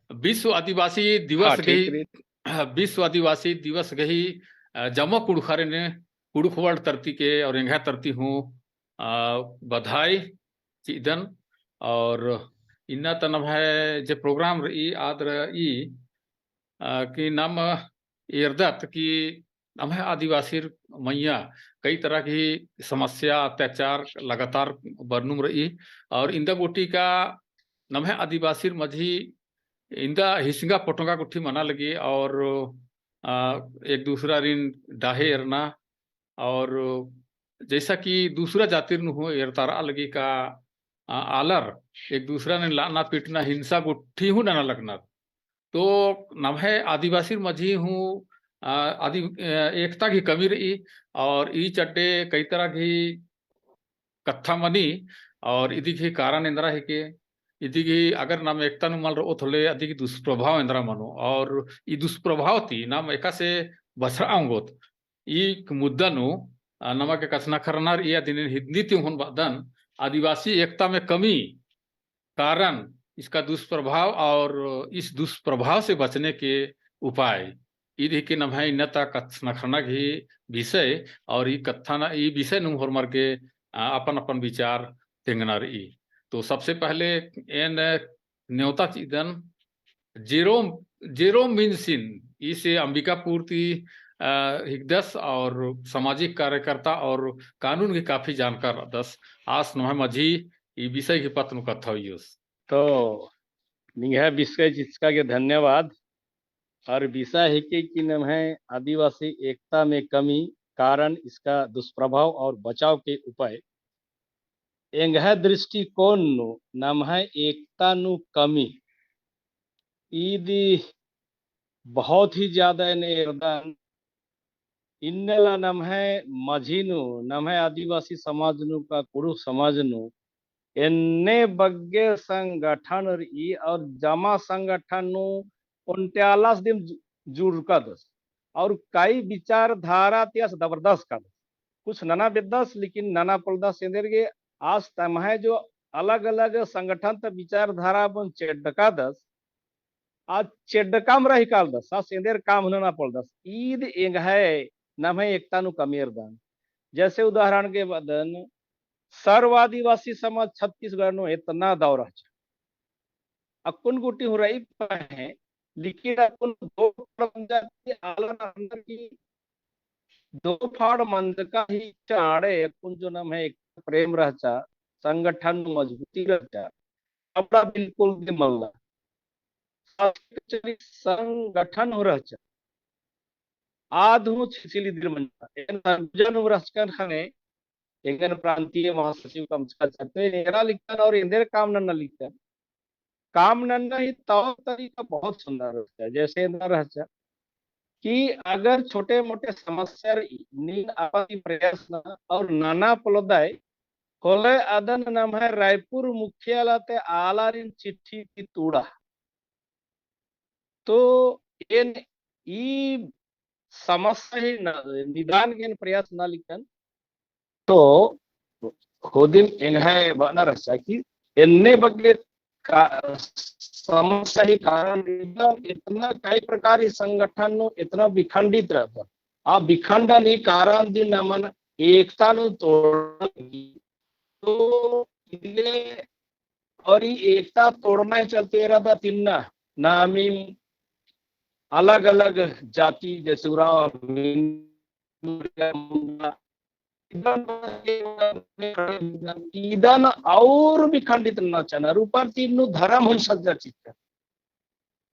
विश्व आदिवासी दिवस गही विश्व आदिवासी दिवस गही जमा कुड़खारे ने कुड़खवाड़ तरती के और इंघा तरती हूँ बधाई चीदन और इन्ना तनम है जे प्रोग्राम रही आदर ई कि नम इर्दत की नम है आदिवासी मैया कई तरह की समस्या अत्याचार लगातार बरनुम रही और इंदा गोटी का नम है आदिवासी मझी इंदा हिस्ंगा पोटंगा गुट्ठी मना लगी और एक दूसरा ऋण डाहे एरना और जैसा कि दूसरा जातिर नु हो एरतारा लगी का आलर एक दूसरा ने लाना पीटना हिंसा गुट्ठी हूँ ना लगना तो नम है आदिवासी मझी हूँ आदि एकता की कमी रही और ई चट्टे कई तरह की कत्था मनी और इदी की कारण इंदिरा है के इदी की अगर नाम एकता नु मल रो थोले अदी की दुष्प्रभाव इंदिरा मनो और ई दुष्प्रभाव ती नाम एका से बसरा आंगोत ई मुद्दा नु नमा के कथना करनार ई दिन हिंदी ती हुन बदन आदिवासी एकता में कमी कारण इसका दुष्प्रभाव और इस दुष्प्रभाव से बचने के उपाय इधी के नम है इन्नता कथना करना की विषय और ई कथना ई विषय नु होर मर के अपन अपन विचार तेंगनार ई तो सबसे पहले एन न्योता चिदन जेरोम जेरोम मिनसिन इसे अंबिकापुर की हिकदस और सामाजिक कार्यकर्ता और कानून की काफी जानकार दस आस नोह मझी ई विषय की पत्र कथा हुई तो निह विषय जिसका के धन्यवाद और विषय है कि नाम है आदिवासी एकता में कमी कारण इसका दुष्प्रभाव और बचाव के उपाय एंगह दृष्टिकोण नु नाम है एकता नु कमी ईदी बहुत ही ज्यादा निर्दान इन्नेला नाम है मझीनु नाम है आदिवासी समाज नु का कुरु समाज नु एन्ने बग्गे संगठन और जमा संगठन नु उनट्यालास दिन जुड़का दस और कई विचारधारा त्यास जबरदस्त का दस कुछ नाना विदस लेकिन नाना पलदास के आज तम है जो अलग अलग संगठन त विचारधारा बन चेडका दस आज चेडकाम रही काल दस आ सेंदेर काम होना पड़ दस ईद एंग है नम है एकता नु कमीर दान जैसे उदाहरण के बदन सर्व आदिवासी समाज छत्तीसगढ़ नो इतना दौरा अकुन गुटी हो रही है लेकिन अकुन दो जाति आलन अंदर की दो फाड़ मंद का ही चाड़े अकुन जो नाम है एक प्रेम रहचा संगठन मजबूती रहचा अपना बिल्कुल भी मल्ला संगठन हो रहचा आधु छिसिली दिलमंजा एन जन हो रहचकन खने एगन प्रांतीय महासचिव कम चाहते नेरा लिखन और इंदर काम नन्ना लिखन काम नन्ना ही तौर तरीका बहुत सुंदर होता है जैसे इंदर रहचा कि अगर छोटे मोटे समस्या नीन आपत्ति प्रयास न और नाना पलोदाय होले अदन नाम है रायपुर मुख्यालय ते आलारिन चिट्ठी की तूड़ा तो इन ई समस्या ही निदान के प्रयास न लिखन तो खुदिन इन्हें बना रहा कि इन्ने बगले का समस्या ही कारण इतना कई प्रकार संगठन नो इतना विखंडित रहता आ विखंडन ही कारण दिन नमन एकता नो तोड़ तो इले और ये एकता तोड़ना चलते रहता तिन्ना नामी अलग अलग जाति जैसे ईदन और भी खंडित न चना ऊपर तीन धर्म हम सज्जा चित्त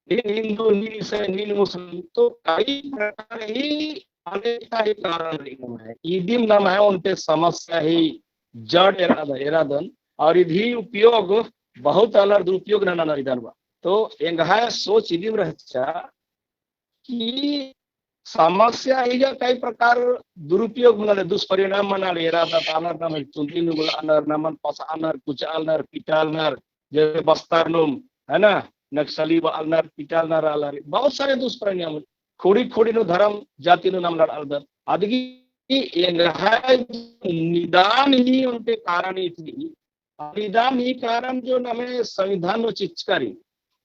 हिंदू नील मुस्लिम तो कई प्रकार ही अनेकता ही कारण है ईदिम नाम है उनके समस्या ही जड़ इरादन और इधी उपयोग बहुत अलग दुरुपयोग ना इधर तो एंगहा सोच इदिम रहचा कि समस्या ही कई प्रकार दुरुपयोग मना दुष्परिणाम मना इरादा अनर नाम चुंदिन अनर नामन पस अनर कुछ अनर पिटाल नर जैसे बस्तर नुम है ना नक्सली अनर पिटाल नर अलर बहुत सारे दुष्परिणाम खोड़ी खोड़ी नो धर्म जाति नो नाम लड़ अदगी निदान ही उनके कारण ही थी निदान ही कारण जो नमे संविधान नो चिचकारी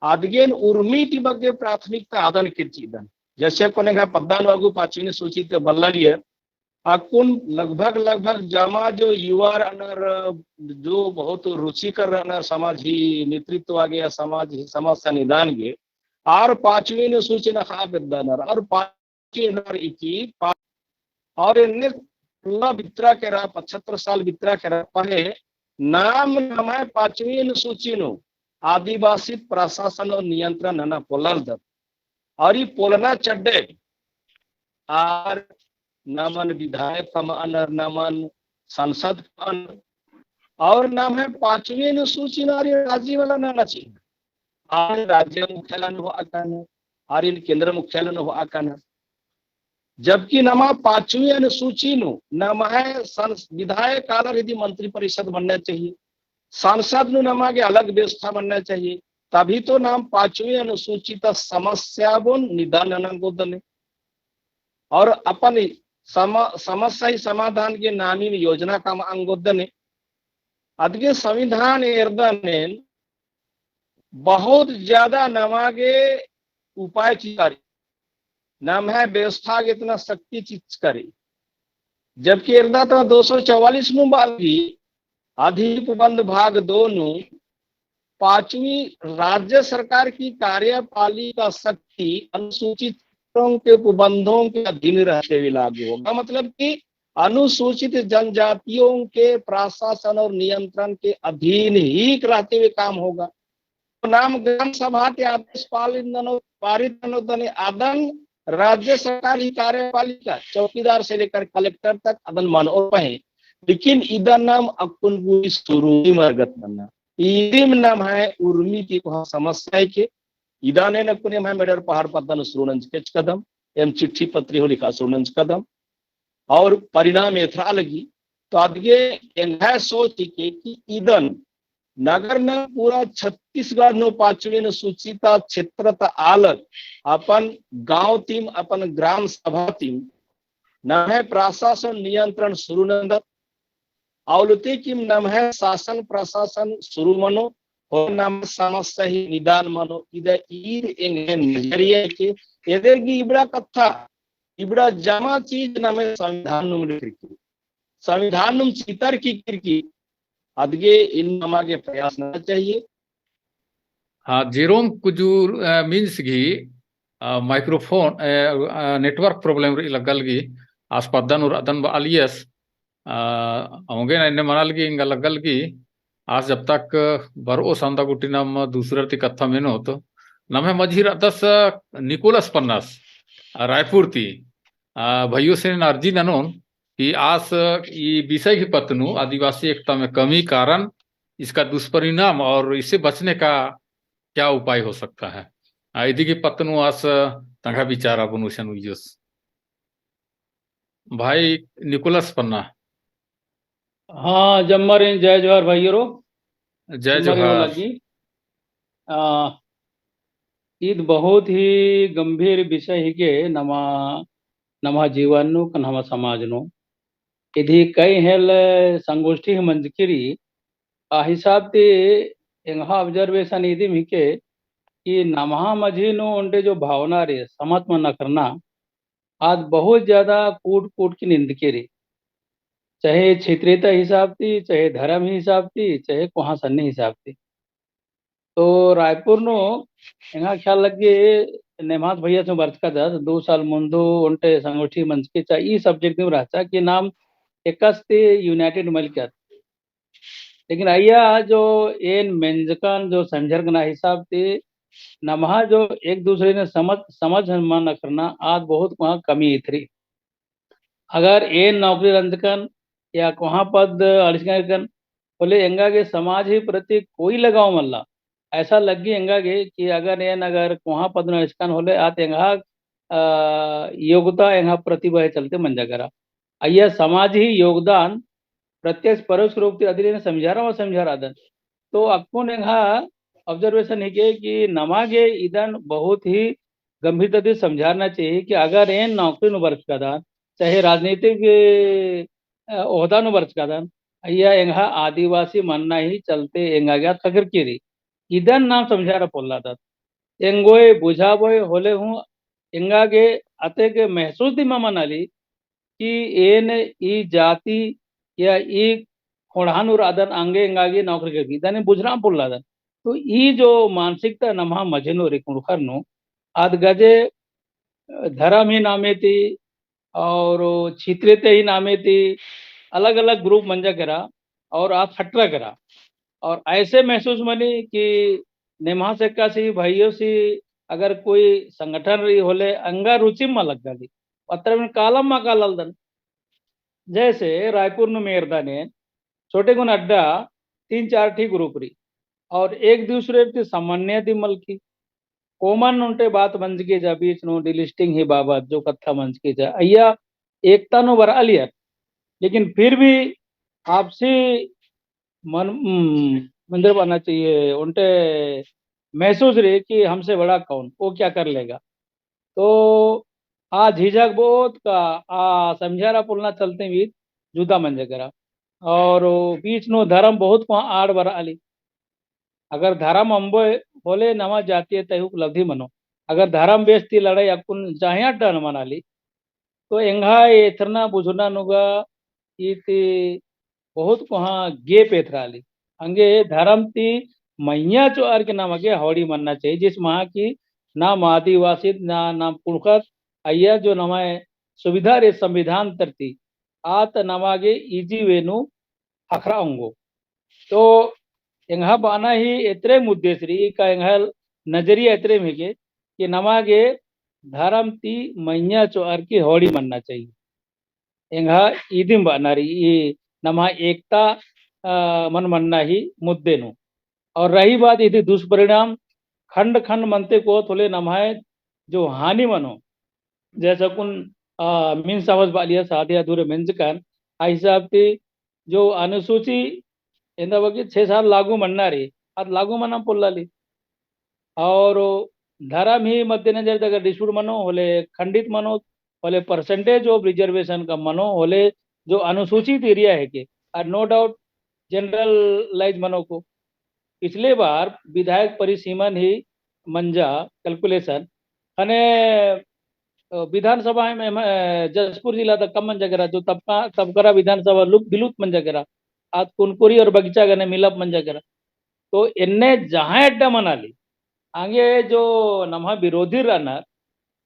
ಅದಗೇನ್ ಉರ್ಮಿಟಿ ಬಗ್ಗೆ ಪ್ರಾಥಮಿಕತೆ ಆದನ್ ಕಿರ್ಚಿದನ್ जैसे कोने का पद्दान वागु पाचवी ने सूचित बल्लालिए अकुन लगभग लगभग जमा जो युवा अनर जो बहुत रुचि कर रहा समाज ही नेतृत्व आ गया समाज ही समस्या निदान गे और पाचवी ने सूचना खा बिद्दानर और पाचवी नर इकी और इन्ने पूरा बित्रा के रहा 75 साल बित्रा के रहा पहे नाम नमय पाचवी ने सूची नो आदिवासी प्रशासन और नियंत्रण नना पोलल दत और ये पोलना चड्डे और नमन विधायक नमन संसद और नाम है पांचवी अनुसूची राज्य वाला नाना चाहिए और राज्य मुख्यालय हो आकान और इन केंद्र मुख्यालय हो आकान जबकि नमा पांचवी अनुसूची नु नाम है विधायक आला यदि मंत्री परिषद बनना चाहिए सांसद नु नमा के अलग व्यवस्था बनना चाहिए तभी तो नाम पांचवी अनुसूचित समस्या निदान अनंगोदने और अपन समस्या समाधान के नामी योजना का अंगोदने अदगे संविधान एर्दने बहुत ज्यादा नमागे उपाय चीज नाम है व्यवस्था के इतना शक्ति चीज करे जबकि एर्दा तो 244 नु बागी अधिपबंध भाग 2 नु पांचवी राज्य सरकार की कार्यपालिका शक्ति अनुसूचित के उपबंधों के अधीन रहते हुए लागू होगा मतलब कि अनुसूचित जनजातियों के प्रशासन और नियंत्रण के अधीन ही रहते हुए काम होगा तो नाम ग्राम सभा के आदेश पारित आदन राज्य सरकार की कार्यपालिका चौकीदार से लेकर कलेक्टर तक अदन मानो पहे लेकिन इधर नाम अकुन शुरू मरगत बनना इदिम नाम है उर्मी की समस्या है कि इदाने नकुने है मेडर पहाड़ पत्तन सुरनंज केच कदम एम चिट्ठी पत्री हो लिखा सुरनंज कदम और परिणाम यथा लगी तो आदगे एंगा सोच के कि इदन नगर न पूरा छत्तीसगढ़ नो पांचवी न सूचिता क्षेत्र त आलग अपन गांव टीम अपन ग्राम सभा टीम न है प्रशासन नियंत्रण सुरुनंद आवलते की नाम है शासन प्रशासन शुरू मनो और नाम समस्या ही निदान मनो इधर ईद एंगे नजरिए के इधर की इबड़ा कथा इबड़ा जमा चीज नाम है संविधान नुम लिखी संविधान नुम चितर की अदगे इन नमा के प्रयास न चाहिए हाँ जेरोम कुजूर मीन्स गी माइक्रोफोन नेटवर्क प्रॉब्लम लगल गी आस्पदन और अदन अलियस होंगे ना इन्हें मनाल की इंगा लगल की आज जब तक बरो सांदा गुटी नाम दूसरे ती कथा में नो तो नमे मझीर अदस निकोलस पन्नास रायपुर ती भाइयों से अर्जी ननोन कि आज ये विषय की पत्नु आदिवासी एकता में कमी कारण इसका दुष्परिणाम और इससे बचने का क्या उपाय हो सकता है यदि की पत्नु आज तंगा विचार अपन भाई निकोलस पन्ना हाँ जम्मर जय जोहर भाइयों जय जोहर ईद बहुत ही गंभीर विषय है के नमा जीवन नु नमा समाज नु इधी कई हेल संगोष्ठी मंजकिरी आ हिसाब ते एंहा ऑब्जर्वेशन इदी मिके कि नमा मझी नु उनके जो भावना रे समझ में न करना आज बहुत ज्यादा कूट कूट की निंद के रे चाहे क्षेत्रीयता हिसाब थी चाहे धर्म हिसाब थी चाहे कुहा सन्नी हिसाब थी तो रायपुर नो यहाँ ख्याल लगे नेमाज भैया से वर्ष का 2 साल मुंदु उनटे संगोष्ठी मंच के चाहिए सब्जेक्ट में रहता कि नाम एकस्ते यूनाइटेड मलकियत लेकिन आइया जो एन मेंजकान जो समझरगना हिसाब थे नमहा जो एक दूसरे ने समझ न करना आज बहुत वहाँ कमी थी अगर एन नौकरी रंजकन या कहाँ पद अड़चन बोले एंगा के समाज ही प्रति कोई लगाव मल्ला ऐसा लगी एंगा के कि अगर कहाँ पद अड़चन होले आत एंगा योग्यता एंगा प्रतिभा चलते मंजा करा अय्या समाज ही योगदान प्रत्यक्ष परोक्ष रूप से अधिक समझा रहा तो अक्कुन एंगा ऑब्जर्वेशन है कि नमागे इधन बहुत ही गंभीरता से समझाना चाहिए कि अगर एन नौकरी वर्ष का दान चाहे राजनीतिक ओहदा वर्ष का दान अय्या एंगा आदिवासी मानना ही चलते एंगा गया तकर की इधन नाम समझा रहा पोल्ला था एंगोय बुझाबोय होले हूँ इंगा के अते के महसूस दी मनाली कि एन ई जाति या ई खोड़ानुर अदन आंगे इंगागी नौकरी के दाने बुझराम पुल्लादन तो ई जो मानसिकता नमा मजनो रे कुणखरनो आद गजे धर्म ही नामे थी और छित्रेते ही नामे थी अलग अलग ग्रुप मंजा करा और आज खटरा करा और ऐसे महसूस मनी कि नेमा से कासी भाइयों से अगर कोई संगठन रही होले अंगा रुचि में लग गई पत्र में कालम मा कालल दन जैसे रायपुर नु मेरदा ने छोटे गुण अड्डा 3-4 ठी ग्रुप रही और एक दूसरे की सामान्य दी मलकी कॉमन उनटे बात मंज के जा बीच नो डिलिस्टिंग ही बाबत जो कथा मंज के जा अय्या एकता नो बर अलियर लेकिन फिर भी आपसी मन मंदिर बनना चाहिए उनटे महसूस रहे कि हमसे बड़ा कौन वो क्या कर लेगा तो आ झिझक बहुत का आ समझारा पुलना चलते भी जुदा मंजे करा और बीच नो धर्म बहुत को आड़ बर आली अगर धर्म अंबो बोले नवा जातीय तय उपलब्धि मनो अगर धर्म बेचती लड़ाई अकुन चाहे डन मनाली तो एंगा इतना बुझना नुगा इति बहुत कहा गे पेथराली हंगे धर्म ती मैया चो अर्क नाम के हौड़ी मनना चाहिए जिस महा की नाम आदिवासी नाम पुणखत अय्या जो नमाय सुविधा रे संविधान तरती आत नमागे इजी वेनु अखरा होंगो तो एंगा बाना ही इतरे मुद्दे श्री का एंगा नजरिया इतरे में के कि नमागे धर्म ती मैया चो अर्की हौड़ी मनना चाहिए एंगा ईदिम बानारी नमा एकता मन मनना ही मुद्दे नु और रही बात यदि दुष्परिणाम खंड खंड मनते को थोले नमाए जो हानि मनो जैसा कुन मीन सावज बालिया साधे अधूरे मिंजकान आ हिसाब से जो अनुसूची इंदा बगी 6 साल लागू मनना रे आज लागू मना पुल्लाली और धर्म ही मद्देनजर अगर डिस्प्यूट मनो होले खंडित मनो होले परसेंटेज ऑफ रिजर्वेशन का मनो होले जो अनुसूचित एरिया है के और नो डाउट जनरलाइज मनो को पिछले बार विधायक परिसीमन ही मंजा कैलकुलेशन अने विधानसभा में जसपुर जिला तक कम मंजा करा जो तबकरा विधानसभा लुक बिलुत मंजा करा आज कुनकुरी और बगीचा गने मिलप मंजा करा तो इन्ने जहां अड्डा मना ली आगे जो नमा विरोधी रहना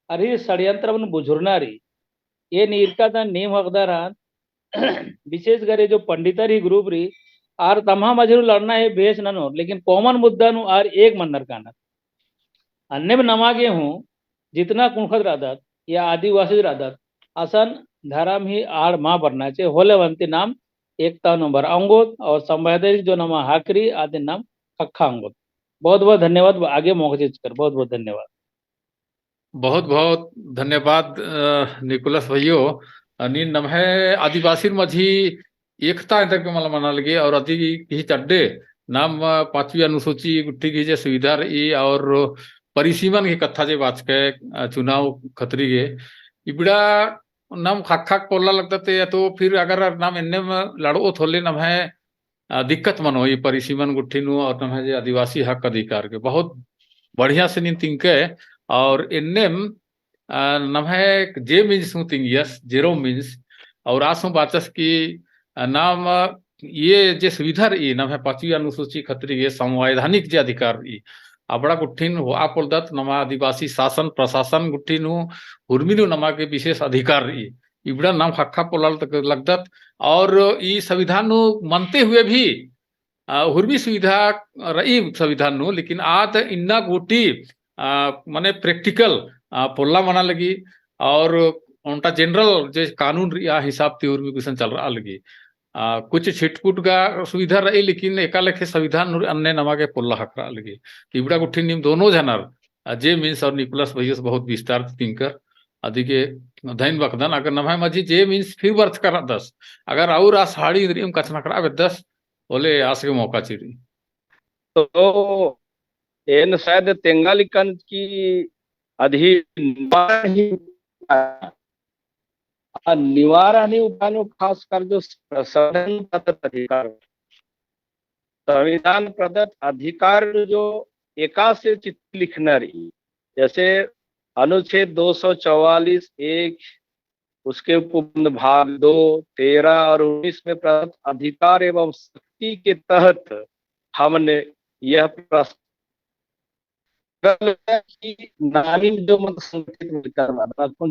अरे षड्यंत्र बन बुझुरनारी ये नीरका था नीम हकदार विशेष करे जो पंडितर ही ग्रुप रही आर तमा मजरू लड़ना है बेस ननो लेकिन कॉमन मुद्दा नु आर एक मनर काना अन्य में नमागे हूँ जितना कुणखत रादत या आदिवासी रादत असन धर्म ही आड़ माँ भरना चाहिए होले वंती नाम एकता नंबर अंगोत और संवादित जो नाम हाकरी आदि नाम कक्खा अंगोत बहुत बहुत धन्यवाद आगे मौके कर बहुत बहुत धन्यवाद बहुत बहुत धन्यवाद निकोलस भैयो अनि नमहे आदिवासी मझी एकता तक मला मना लगे और अति की चड्डे नाम 5वीं अनुसूची गुट्ठी की जे सुविधा रही और परिसीमन की कथा जे बात के चुनाव खतरी गे इबड़ा नाम खाक खाक पोला लगता थे तो फिर अगर नाम इन्ने में लड़ो थोले नम है दिक्कत मन हो परिसीमन गुट्ठी नु और नम है जे आदिवासी हक अधिकार के बहुत बढ़िया से नीन तिंके और इन्ने नम है जे मीन्स हूँ तिंगियस जेरो मीन्स और आसों बाचस की नाम ये जे सुविधा रही नम है 5वीं अनुसूची खतरी ये संवैधानिक जे अधिकार रही बड़ा गुट्ठीन हो आप बोलदत नमा आदिवासी शासन प्रशासन गुट्ठीन हुर्मिनु नमा के विशेष अधिकार रही इबड़ा नाम खक्खा पोलाल तक लगदत और ई संविधान मानते हुए भी हुर्मी सुविधा रही संविधान लेकिन आज इन्ना गोटी माने प्रैक्टिकल पोल्ला मना लगी और उनका जनरल जो कानून हिसाब से हुर्मी क्वेश्चन चल रहा लगी कुछ छिटपुट का सुविधा रही लेकिन एका लेखे संविधान अन्य नमा के पोल्ला हकरा लगी इबड़ा गुट्ठी निम दोनों जनर जे मीन्स और निकोलस भैया बहुत विस्तार तिंकर आदि के धैन बखदन अगर नमा मजी जे मीन्स फिर वर्थ करा 10 अगर और आ साड़ी कचना करा 10 बोले आस के मौका चिरी तो एन शायद तेंगालिकन की अधि निवारण उपायों खास कर जो संविधान प्रदत्त अधिकार जो एका से चिट्ठी लिखनारी, जैसे अनुच्छेद 244 एक, उसके उपबंध भाग 2, 13 और 19 में प्रदत्त अधिकार एवं शक्ति के तहत हमने यह प्रस्ताव की नानी जो मत संगठित विकार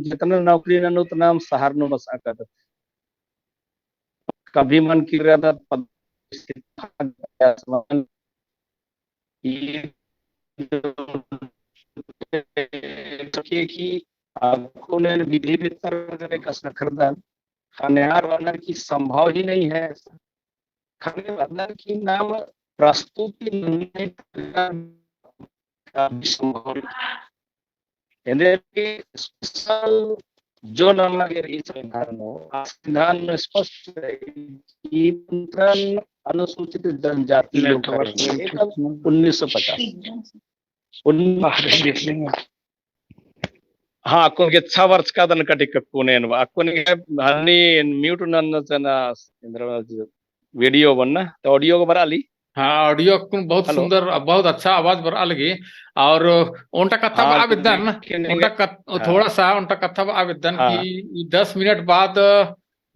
जितना नौकरी न उतना हम सहार नो बसा कर कभी मन की रहा कि आपको विधि वितर का सखरदान खनियार वानर की संभव ही नहीं है। खनियार वानर की नाम प्रस्तुति नहीं संभव जो नमागे संविधान में स्पष्ट है कि अनुसूचित जनजाति लोग 1950 हाँ कोणगे 6 वर्ष का दन कटिक कोनेन कोणगे हनी म्यूट नन्न जना वीडियो बनना तो ऑडियो को बराली। हाँ ऑडियो बहुत सुंदर बहुत अच्छा आवाज बरा लगी और उनका कथा आवेदन उनका थोड़ा सा उनका कथा आवेदन कि 10 मिनट बाद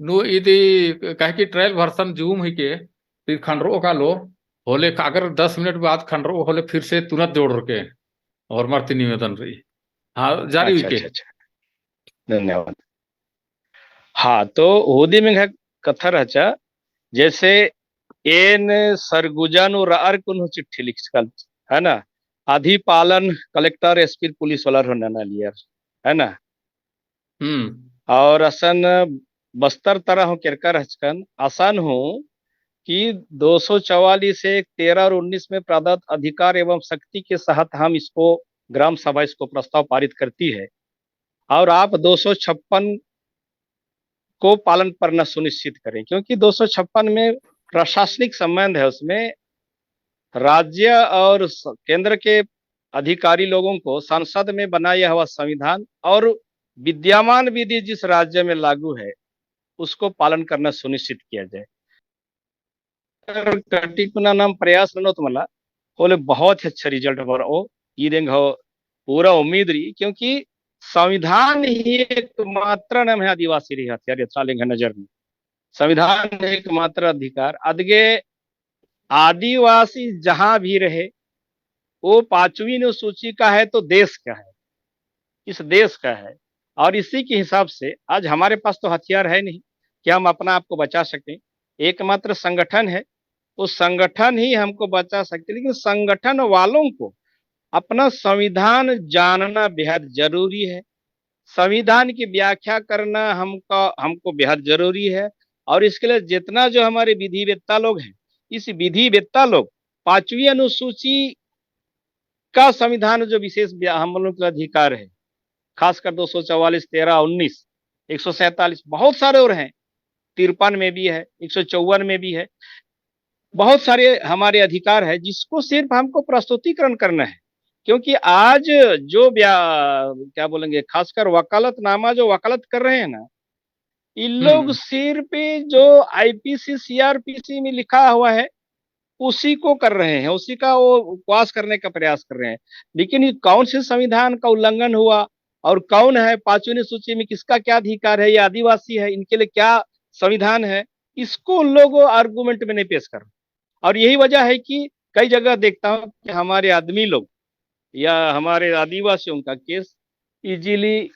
नु इदी कह की ट्रायल वर्सन जूम ही के फिर खंडरो का लो होले अगर 10 मिनट बाद खंडरो होले फिर से तुरंत जोड़ के और मरती निवेदन रही। हाँ जारी हुई के धन्यवाद। हाँ तो होदी में कथा रचा जैसे एन सरगुजा नु रार कुन चिट्ठी लिख है ना अधिपालन कलेक्टर एसपी पुलिस वाला होना ना लिया है ना और असन बस्तर तरह हो केरकर हचकन आसान हो कि 244 से 13 और 19 में प्रदत्त अधिकार एवं शक्ति के साथ हम इसको ग्राम सभा इसको प्रस्ताव पारित करती है और आप 256 को पालन करना सुनिश्चित करें क्योंकि 256 में प्रशासनिक संबंध है। उसमें राज्य और केंद्र के अधिकारी लोगों को संसद में बनाया हुआ संविधान और विद्यमान विधि जिस राज्य में लागू है उसको पालन करना सुनिश्चित किया जाए। कटिकुना नाम प्रयास रनो तो मला बोले बहुत ही अच्छा रिजल्ट पर ओ ये पूरा उम्मीद रही क्योंकि संविधान ही एकमात्र नाम है आदिवासी रही हथियार यथालिंग नजर में संविधान एकमात्र अधिकार अदगे आदिवासी जहां भी रहे वो 5वीं अनुसूची का है तो देश का है, इस देश का है और इसी के हिसाब से आज हमारे पास तो हथियार है नहीं कि हम अपना आप को बचा सकें। एकमात्र संगठन है, उस संगठन ही हमको बचा सकते, लेकिन संगठन वालों को अपना संविधान जानना बेहद जरूरी है। संविधान की व्याख्या करना हमको बेहद जरूरी है और इसके लिए जितना जो हमारे विधिवेत्ता लोग हैं इस विधिवेत्ता लोग 5वीं अनुसूची का संविधान जो विशेष हम लोगों का अधिकार है खासकर 244, 13, 19, 147 बहुत सारे और हैं, 53 में भी है, 154 में भी है, बहुत सारे हमारे अधिकार है जिसको सिर्फ हमको प्रस्तुतिकरण करना है। क्योंकि आज जो क्या बोलेंगे खासकर वकालतनामा जो वकालत कर रहे हैं ना इन लोग सिर्फ जो आईपीसी सीआरपीसी में लिखा हुआ है उसी को कर रहे हैं, उसी का वो उपवास करने का प्रयास कर रहे हैं, लेकिन ये कौन से संविधान का उल्लंघन हुआ और कौन है 5वीं अनुसूची में किसका क्या अधिकार है, ये आदिवासी है इनके लिए क्या संविधान है, इसको उन लोग आर्गुमेंट में नहीं पेश कर। और यही वजह है कि कई जगह देखता हूं कि हमारे आदमी लोग या हमारे आदिवासियों का केस इजीली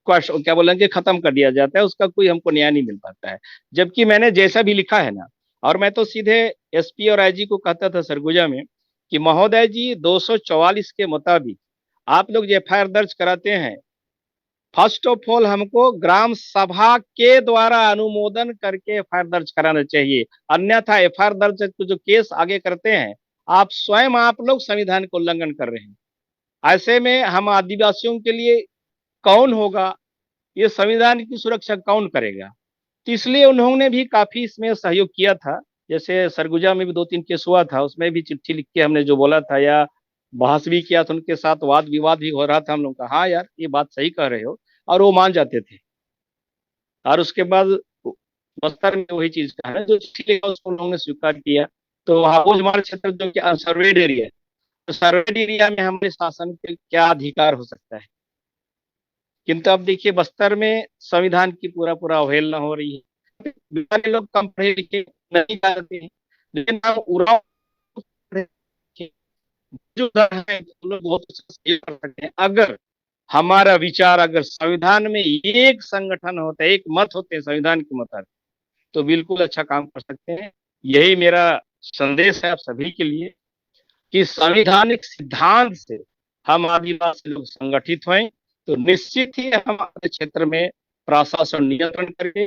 क्या बोलेंगे खत्म कर दिया जाता है, उसका कोई हमको न्याय नहीं मिल पाता है। जबकि मैंने जैसा भी लिखा है ना और मैं तो सीधे एसपी और आईजी को कहता था सरगुजा में कि महोदय जी 244 के मुताबिक आप लोग जो एफआईआर दर्ज कराते हैं फर्स्ट ऑफ ऑल हमको ग्राम सभा के द्वारा अनुमोदन करके एफआईआर दर्ज कराना चाहिए, अन्यथा एफआईआर दर्ज जो केस आगे करते हैं आप स्वयं आप लोग संविधान को उल्लंघन कर रहे हैं। ऐसे में हम आदिवासियों के लिए कौन होगा, ये संविधान की सुरक्षा कौन करेगा? तो इसलिए उन्होंने भी काफी इसमें सहयोग किया था। जैसे सरगुजा में भी 2-3 केस हुआ था, उसमें भी चिट्ठी लिख के हमने जो बोला था या बहस भी किया था, उनके साथ वाद विवाद भी हो रहा था हम लोग का, हाँ यार ये बात सही कह रहे हो, और वो मान जाते थे। और उसके बाद बस्तर में वही चीज कहा जो चिट्ठी लिखा उसको उन्होंने स्वीकार किया। तो वहाँ हमारे क्षेत्र जो कि अनसर्वेड एरिया तो सर्वेड एरिया में हमारे शासन के क्या अधिकार हो सकता है। किंतु अब देखिए बस्तर में संविधान की पूरा पूरा अवहेलना हो रही है। बिहारी लोग कम पढ़े लिखे नहीं जानते हैं, लेकिन हम उराव जो दर है वो लोग बहुत अच्छा सही कर सकते हैं। अगर हमारा विचार अगर संविधान में एक संगठन होता है, एक मत होते हैं संविधान के मुताबिक, तो बिल्कुल अच्छा काम कर सकते हैं। यही मेरा संदेश है आप सभी के लिए कि संवैधानिक सिद्धांत से हम आदिवासी लोग संगठित हों तो निश्चित ही हमारे क्षेत्र में प्रशासन नियंत्रण करेंगे।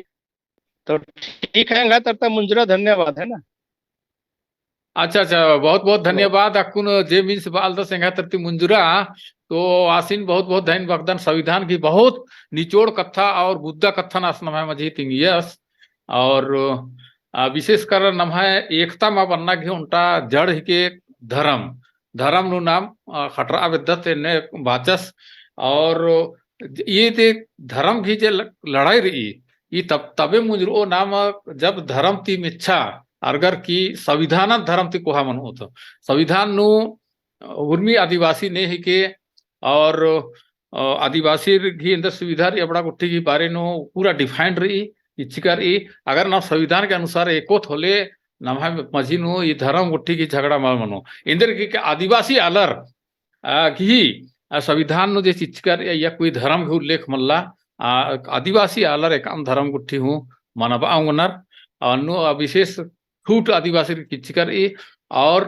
तो ठीक है, तब तक मुंजरा धन्यवाद है ना। अच्छा अच्छा, बहुत बहुत धन्यवाद अकुन जे मीन्स बाल सेंगा तरती मंजुरा। तो आसीन बहुत बहुत धैन वक्दन संविधान की बहुत निचोड़ कथा और बुद्धा कथा नास नमः मजी तिंगियस और विशेषकर नमः एकता मा बनना घे उनटा जड़ ही के धर्म धर्म नु नाम खटरा विद्यत ने बाचस और ये ते धर्म की जे लड़ाई रही ये तबे मुजरो नाम जब धर्म ती मिच्छा अगर की संविधान धर्म ती कोहा मन होतो संविधान नु उर्मी आदिवासी ने ही के और आदिवासी की अंदर सुविधा रही बड़ा गुट्ठी की बारे नो पूरा डिफाइंड रही इच्छिका रही अगर ना संविधान के अनुसार एकोत होले नमः मझी नो ये धर्म गुट्ठी की झगड़ा माल मनो इंदर की आदिवासी अलर की संविधान नो जे चिचकर या कोई धर्म के उल्लेख मल्ला आदिवासी आलर एकाम धर्म गुट्ठी हूँ मानवा अंगनर और विशेष छूट आदिवासी चिचकर और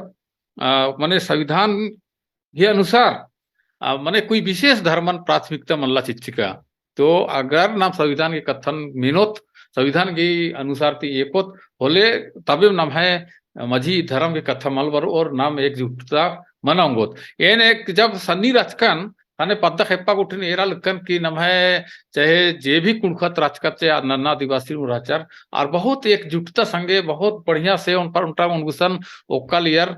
माने संविधान के अनुसार माने कोई विशेष धर्मन प्राथमिकता मल्ला चिचिका तो अगर नाम संविधान के कथन मिनोत संविधान के अनुसार ती एकोत होले तबे नाम है मझी धर्म के कथा मलबर और नाम एकजुटता मनाओगोत एन एक जब सन्नी रचकन थाने पद्दा खेपा उठन एरा लकन की नम है चाहे जे भी कुणखत राजकत से नन्ना आदिवासी राचार और बहुत एकजुटता संगे बहुत बढ़िया से उन पर उनका उनगुसन ओक्का लियर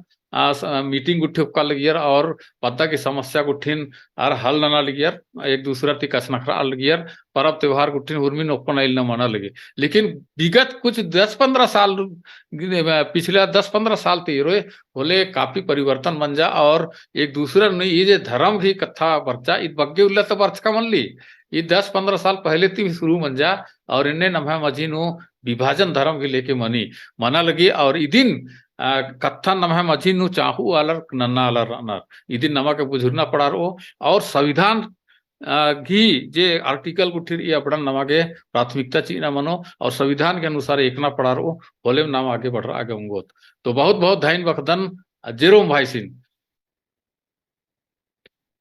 मीटिंग उठी उक्का लगियर और पद्दा की समस्या गुठिन और हल नना लगियर एक दूसरा ती कसनखरा लगियर परब त्योहार गुठिन उर्मिन ओपन आइल न मना लगे। लेकिन विगत कुछ 10-15 साल पिछले 10-15 साल रोए बोले काफी परिवर्तन बन जा और एक दूसरा ने ये जो धर्म की कथा बर्चा इत बग्गे उल्ला तो बर्च का मन ली ये 10-15 साल पहले थी शुरू मन जा और इन्हें नम्हा मजी नो विभाजन धर्म के लेके मना लगी और ई दिन कथा नम्हा मजी नु चाहू अलर नन्ना अलर अनर ई दिन नमा के बुझुरना पड़ा रो और संविधान घी जे आर्टिकल उठी ये अपना नमा के प्राथमिकता चीना मनो और संविधान के अनुसार एकना पड़ा रो बोले नाम आगे बढ़ रहा आगे होंगोत। तो बहुत बहुत धैन वखदन जेरोम भाई सिंह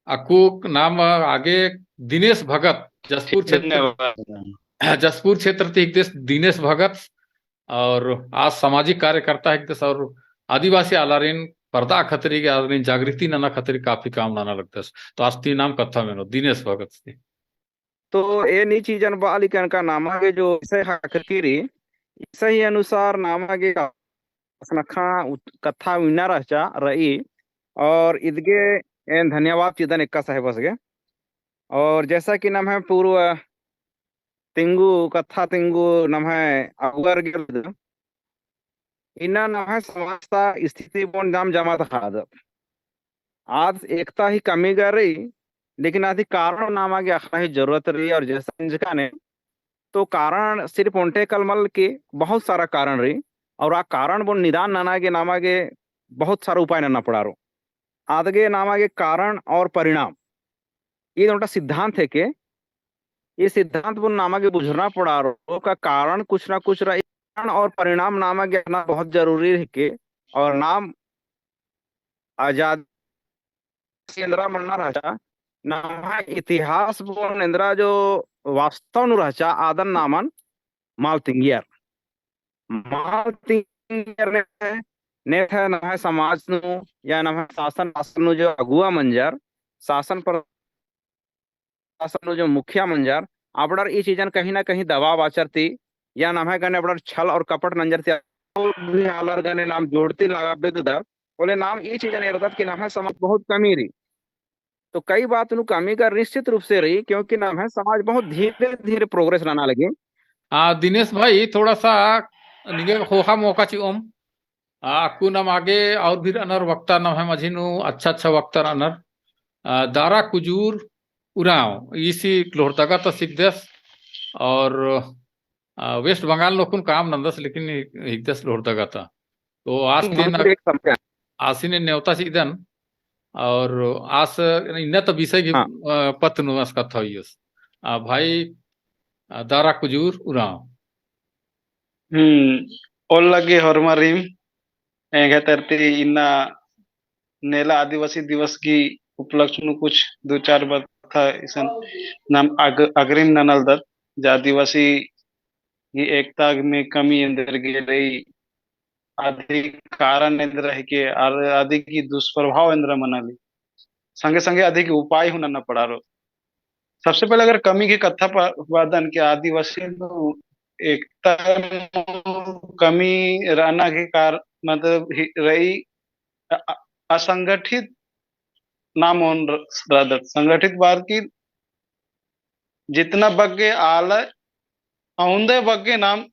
अकु नाम आगे दिनेश भगत जसपुर क्षेत्र थे दिनेश भगत और आज सामाजिक कार्यकर्ता है एक और आदिवासी आलारीन पर्दा खतरी के आलारीन जागृति नाना खतरी काफी काम नाना लगता है। तो आज तीन नाम कथा में दिनेश भगत से तो ये नी चीजन बालिकन का नामा के जो खतरी सही अनुसार नामा के नखा कथा विना रचा रही और इदगे धन्यवाद चिदन इक्का साहेब बस और जैसा कि नाम है पूर्व तिंगु कथा तिंगु नाम है अवगर इना नाम है समाजता स्थिति बोन नाम जमा खाद आज एकता ही कमी कर रही लेकिन आदि कारण नामा की अखना ही जरूरत रही और जैसा इंजका ने तो कारण सिर्फ उनटे कलमल के बहुत सारा कारण रही और आ कारण बोन निदान नाना के नामा के बहुत सारा उपाय नाना पड़ा रो आदगे नामा के कारण और परिणाम ये उनका सिद्धांत है कि ये सिद्धांत बोन नामा के बुझना पड़ा रो का कारण कुछ ना कुछ रही कारण और परिणाम नामा के ना बहुत जरूरी है के और नाम आजाद इंद्रा मन्ना रहा नामा इतिहास बोन इंद्रा जो वास्तव नु रहा आदन नामन मालतिंगियर ने है ना है समाज नु या ना है शासन शासन नु जो अगुआ मंजर शासन पर शासन नु जो मुखिया मंजर आपड़र ये चीजन कहीं ना कहीं दबाव आचरती या नाम है गने आपड़र छल और कपट नंजरती भी आलर गने नाम जोड़ती लगा बेदर बोले नाम ये चीजन एरदत कि नाम है समाज बहुत कमी रही तो कई बात नु कमी कर निश्चित रूप से रही क्योंकि नाम है समाज बहुत धीरे धीरे प्रोग्रेस लाना लगे। दिनेश भाई थोड़ा सा निगे खोखा मौका ची ओम आकू नम आगे और भी अनर वक्ता नम है मझिनु अच्छा अच्छा वक्ता अनर दारा कुजूर उराव इसी लोहरदगा तो सिद्धस और वेस्ट बंगाल लोकुन काम नंदस लेकिन हिगदस लोहरदगा था तो आज दिन एक समझा आसिने नेवता सिदन और आस इन तो विषय की हाँ। पत्र नुस कथा हुईस भाई दारा कुजूर उराव ओल्लगे ಹೊರಮರಿಂ एंगे तरती इन्ना नेला आदिवासी दिवस की उपलक्ष्य नु कुछ दो चार बात था इसन नाम अग्रिम ननल दत्त जो आदिवासी की एकता में कमी अंदर गे रही आदि कारण इंद्र है के आदि की दुष्प्रभाव इंद्र मनाली संगे संगे आदि के उपाय होना पड़ा रो सबसे पहले अगर कमी की कथा वादन के आदिवासी नु एकता नु कमी रहना के कारण मतलब रही असंगठित नाम संगठित बात की जितना बग्गे आल औंदे बग्गे नाम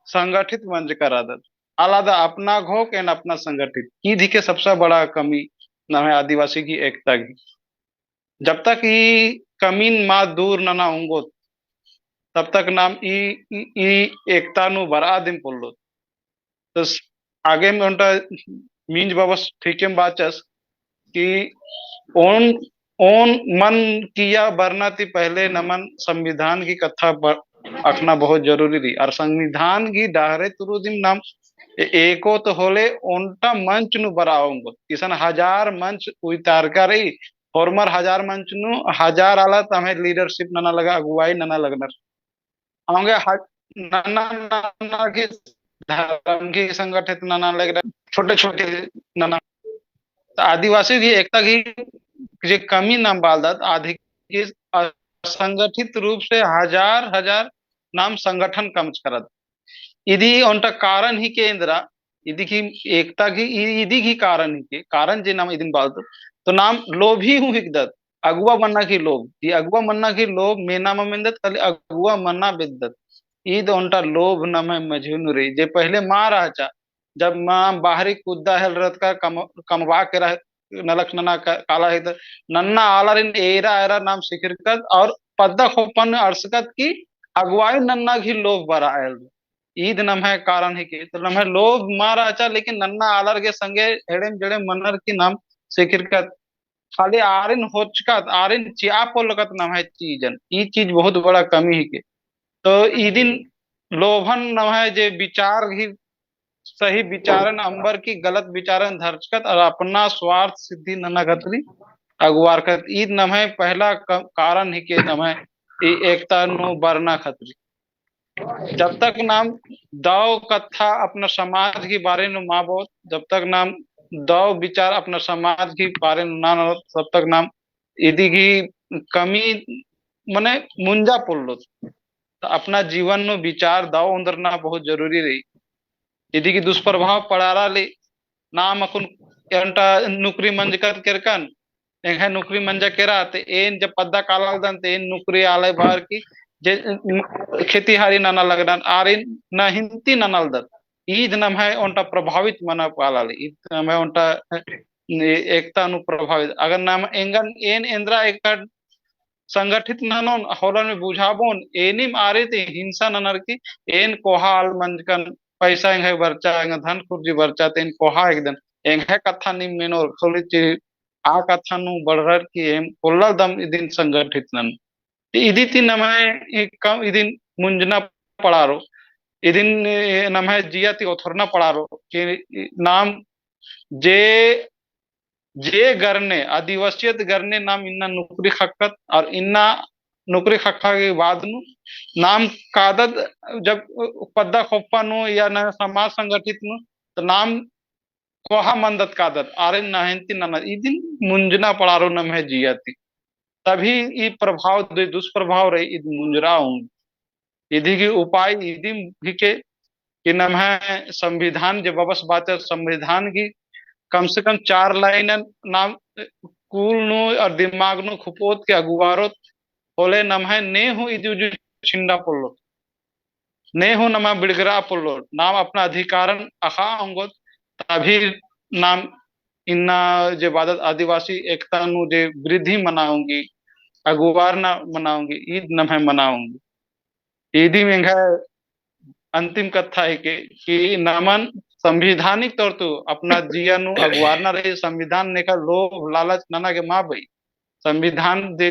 संगठित मंच कर आदत आलादा अपना घोक एंड अपना संगठित ईद के सबसे बड़ा कमी नाम है आदिवासी की एकता की जब तक ये कमीन मा दूर ना होंगो तब तक नाम ई एकता नु बरा दिन पोलो तो आगे में उनका मींज बाबस ठीक है बाचस कि ओन ओन मन किया वरना थी पहले नमन संविधान की कथा रखना बहुत जरूरी थी और संविधान की डाहरे तुरुदिन नाम एको तो होले ओंटा मंच नु बराओंगो किसन हजार मंच उतार कर ही फॉर्मर हजार मंच नु हजार आला तमें लीडरशिप नना लगा अगुवाई नना लगना आऊंगे नना नना की धर्म की संगठित नना लग छोटे छोटे नना आदिवासी की एकता की जे कमी नाम बालदत आधिक असंगठित रूप से हजार हजार नाम संगठन कम करत इदी उनका कारण ही के इंदिरा इदी की एकता की इदी की कारण ही के कारण जे नाम इदिन बालद तो नाम लोभ ही हूँ हिकदत अगुआ मन्ना की लोभ ये अगुआ मन्ना की लोभ मेना ममिंदत कल अगुआ मन्ना बिद्दत ईद उनका लोभ नाम है मजहून रही जे पहले माँ राजा जब माँ बाहरी कुद्दा है रत का कमवा के रह नलक नना काला है नन्ना आलरिन एरा एरा नाम सिखरकत और पद्दा खोपन अरसकत की अगुवाई नन्ना की लोभ बरा आयल ईद नम है कारण ही के तो नम है लोभ मारा अच्छा लेकिन नन्ना आलर के संगे हेड़ेम जड़े मनर की नाम सिखरकत खाली आरिन होचकत आरिन चिया पोलकत नम है चीजन ई चीज बहुत बड़ा कमी ही के तो ई दिन लोभन नम है जे विचार ही सही विचारन अंबर की गलत विचारन धरचकत और अपना स्वार्थ सिद्धि नना खतरी अगुवार खत ईद नम है पहला कारण ही के नम है एकता नु बरना खतरी जब तक नाम दाव कथा अपना समाज के बारे में माँ बहुत जब तक नाम दाव विचार अपना समाज के बारे में ना तब तक नाम यदि की कमी मने मुंजा पुल्लो तो अपना जीवन नो विचार दाव अंदरना बहुत जरूरी रही यदि की दुष्प्रभाव पड़ारा ले नाम अकुन एंटा नुकरी मंजकत केरकन एंगे नुकरी मंजा केरा ते एन जब पद्दा कालाल दन ते एन नुकरी आले बाहर की जे खेती हारी नाना लगना आरिन न हिंती ननल दत ईद नम है उनका प्रभावित मना पाला ले ईद नम है उनका एकता नु प्रभावित अगर नाम एंगन एन इंद्रा एक संगठित ननोन होलन में बुझाबोन एनिम आरे ते हिंसा ननर की एन कोहाल मंजकन पैसा एंगे बर्चा एंगे धन कुर्जी बर्चा तेन कोहा एकदम एंगे कथा निम मेनो खोली ची आ कथा नु बढ़र की एम कोल्ला दम इदिन संगठित नन इदी ती नमाय कम इदिन मुंजना पड़ारो इदिन नमाय जिया ती ओथरना पड़ारो कि नाम जे जे गरने आदिवासियत गरने नाम इन्ना नुकरी खक्कत और इन्ना नुकरी खक्का के बाद नु नाम कादत जब पद्दा खोपा नु या न समाज संगठित नु तो नाम कोहा मंदत कादत आरे नहंती नन इदिन मुंजना पड़ारो नम है जियाती तभी ये प्रभाव दुष्प्रभाव रही इद मुंजरा हूं इधी की उपाय इधी भी के कि नम है संविधान जब बस बात है संविधान की कम से कम 4 लाइन नाम कूल नु और दिमाग नु खुपोत के अगुवारो होले नम है ने हूं इदी छिंडा पोलो ने हूं नमा बिड़गरा पोलो नाम अपना अधिकारन अखा होंगो तभी नाम इन्ना जे बादत आदिवासी एकता नु जे वृद्धि मनाऊंगी अगुवार ना मनाऊंगी ईद न मैं मनाऊंगी ईदी में अंतिम कथा है कि नमन संविधानिक तौर तो अपना जिया नु अगुवार ना रहे संविधान ने का लोभ लालच नाना के माँ भाई संविधान दे